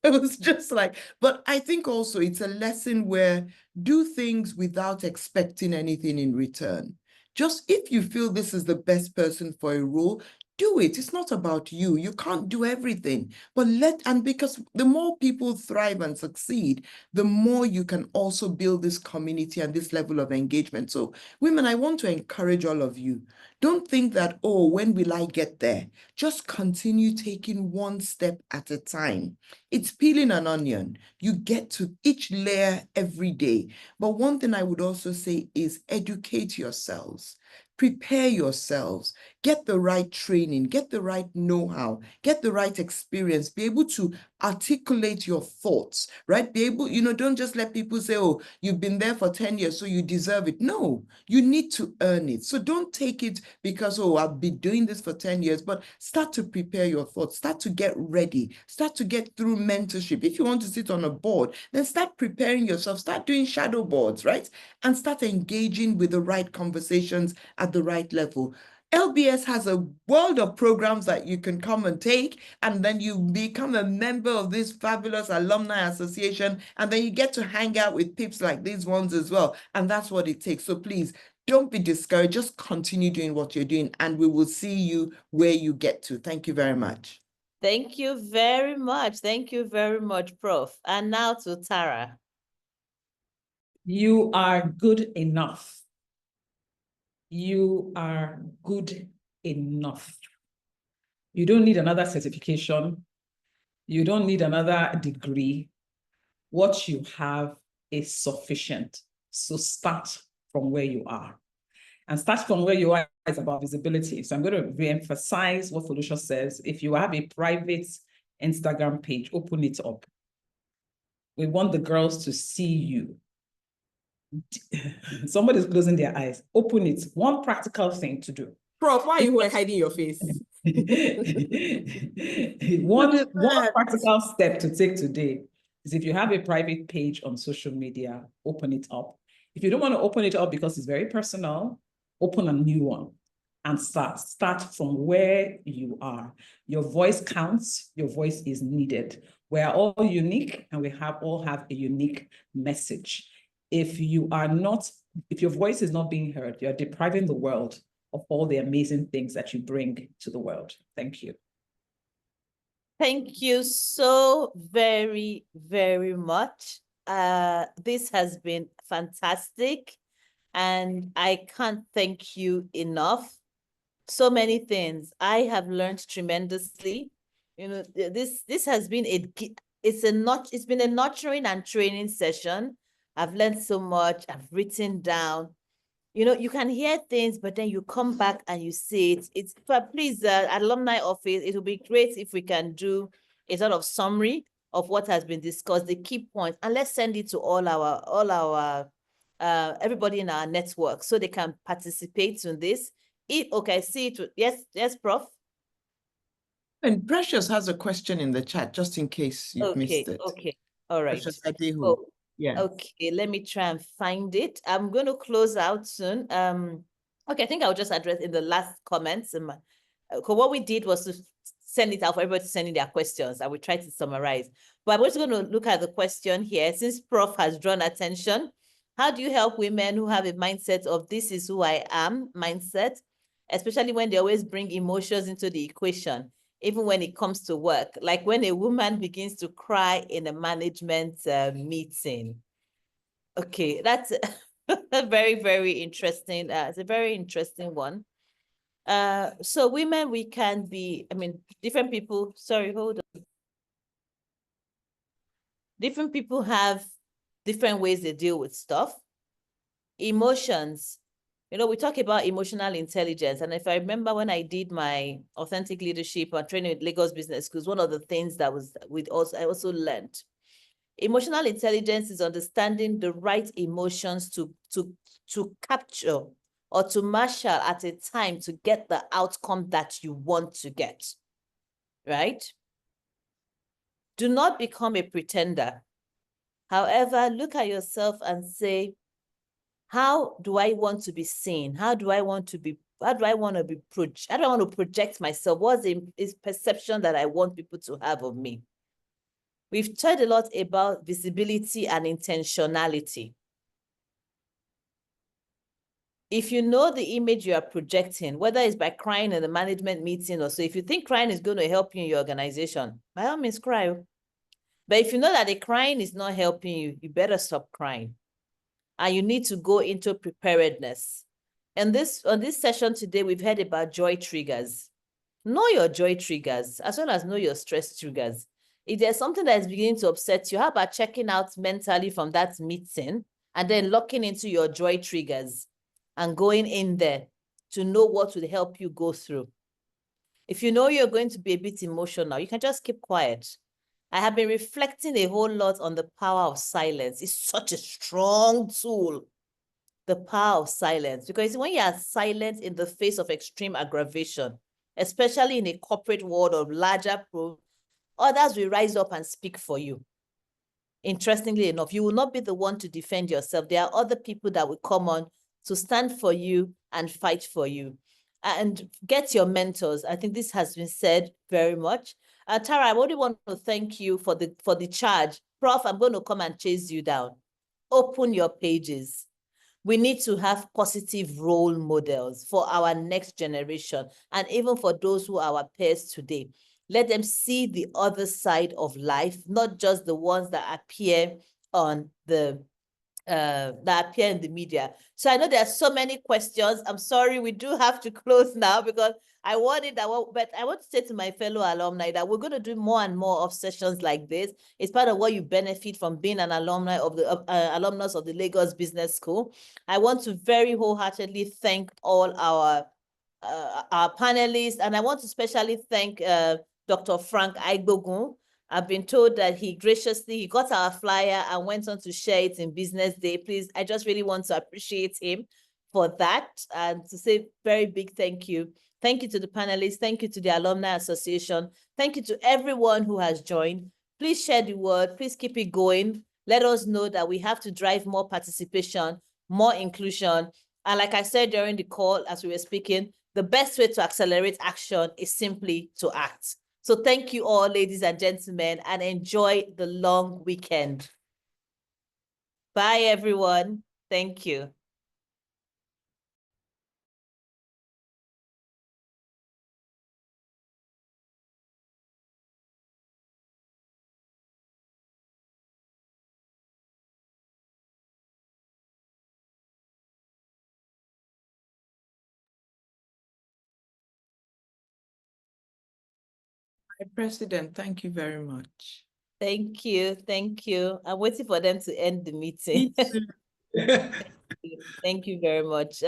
Speaker 3: It was just like, but I think also it's a lesson where do things without expecting anything in return. Just if you feel this is the best person for a role, do it. It's not about you. You can't do everything, but and because the more people thrive and succeed, the more you can also build this community and this level of engagement. So women, I want to encourage all of you. Don't think that, oh, when will I get there? Just continue taking one step at a time. It's peeling an onion. You get to each layer every day. But one thing I would also say is educate yourselves. Prepare yourselves, get the right training, get the right know-how, get the right experience, be able to articulate your thoughts, right? Be able, don't just let people say, oh, you've been there for 10 years, so you deserve it. No, you need to earn it. So don't take it because, oh, I've been doing this for 10 years, but start to prepare your thoughts, start to get ready, start to get through mentorship. If you want to sit on a board, then start preparing yourself, start doing shadow boards, right? And start engaging with the right conversations at the right level. LBS has a world of programs that you can come and take, and then you become a member of this fabulous alumni association, and then you get to hang out with peeps like these ones as well. And that's what it takes. So please, don't be discouraged. Just continue doing what you're doing, and we will see you where you get to. Thank you very much.
Speaker 2: Thank you very much. Thank you very much, Prof. And now to Tara.
Speaker 6: You are good enough. You are good enough. You don't need another certification. You don't need another degree. What you have is sufficient. So start from where you are. And start from where you are is about visibility. So I'm going to re-emphasize what Felicia says. If you have a private Instagram page, open it up. We want the girls to see you. Somebody's closing their eyes. Open it. One practical thing to do.
Speaker 5: Prof, why are you hiding your face?
Speaker 6: one practical step to take today is if you have a private page on social media, open it up. If you don't want to open it up because it's very personal, open a new one and start from where you are. Your voice counts. Your voice is needed. We are all unique, and we all have a unique message. If your voice is not being heard, you're depriving the world of all the amazing things that you bring to the world. Thank you.
Speaker 2: Thank you so very, very much. This has been fantastic, and I can't thank you enough. So many things. I have learned tremendously. This has been it's been a nurturing and training session. I've learned so much. I've written down. You can hear things, but then you come back and you see it. Please, alumni office, it will be great if we can do a sort of summary of what has been discussed, the key points, and let's send it to all our everybody in our network so they can participate in this. Okay, see it. Yes, Prof.
Speaker 3: And Precious has a question in the chat, just in case you've missed it.
Speaker 2: Okay, all right.
Speaker 3: Precious Adehu.
Speaker 2: Oh,
Speaker 3: yeah.
Speaker 2: Okay, let me try and find it. I'm going to close out soon. Okay, I think I'll just address in the last comments. What we did was to send it out for everybody to send in their questions. I will try to summarize. But I'm also going to look at the question here. Since Prof has drawn attention, how do you help women who have a mindset of this is who I am mindset, especially when they always bring emotions into the equation, even when it comes to work, like when a woman begins to cry in a management meeting? Okay, that's a very, very interesting. It's a very interesting one. So women, we can be, different people, sorry, hold on. Different people have different ways they deal with stuff. Emotions, we talk about emotional intelligence. And if I remember when I did my authentic leadership and training with Lagos Business Schools, one of the things that I also learned, emotional intelligence is understanding the right emotions to capture or to marshal at a time to get the outcome that you want to get, right? Do not become a pretender. However, look at yourself and say, how do I want to be seen? How do I want to project myself? What's the perception that I want people to have of me? We've talked a lot about visibility and intentionality. If you know the image you are projecting, whether it's by crying in the management meeting or so, if you think crying is going to help you in your organization, by all means cry. But if you know that the crying is not helping you, you better stop crying. And you need to go into preparedness. And on this session today, we've heard about joy triggers. Know your joy triggers, as well as know your stress triggers. If there's something that is beginning to upset you, how about checking out mentally from that meeting and then locking into your joy triggers and going in there to know what will help you go through. If you know you're going to be a bit emotional, you can just keep quiet. I have been reflecting a whole lot on the power of silence. It's such a strong tool, the power of silence, because when you are silent in the face of extreme aggravation, especially in a corporate world of larger pro, others will rise up and speak for you. Interestingly enough, you will not be the one to defend yourself. There are other people that will come on to stand for you and fight for you. And get your mentors. I think this has been said very much. Tara, I really want to thank you for the charge. Prof, I'm going to come and chase you down. Open your pages. We need to have positive role models for our next generation and even for those who are our peers today. Let them see the other side of life, not just the ones that appear on the that appear in the media. So I know there are so many questions. I'm sorry, we do have to close now because I wanted that one, but I want to say to my fellow alumni that we're going to do more and more of sessions like this. It's part of what you benefit from being an alumni of the alumnus of the Lagos Business School. I want to very wholeheartedly thank all our panelists, and I want to especially thank Dr. Frank Aigbogun. I've been told that he got our flyer and went on to share it in Business Day. Please, I just really want to appreciate him for that and to say very big thank you. Thank you to the panelists. Thank you to the Alumni Association. Thank you to everyone who has joined. Please share the word. Please keep it going. Let us know that we have to drive more participation, more inclusion. And like I said during the call as we were speaking, the best way to accelerate action is simply to act. So thank you all, ladies and gentlemen, and enjoy the long weekend. Bye, everyone. Thank you.
Speaker 3: President, thank you very much.
Speaker 2: Thank you. Thank you. I'm waiting for them to end the meeting.
Speaker 3: Me too.
Speaker 2: Thank you very much.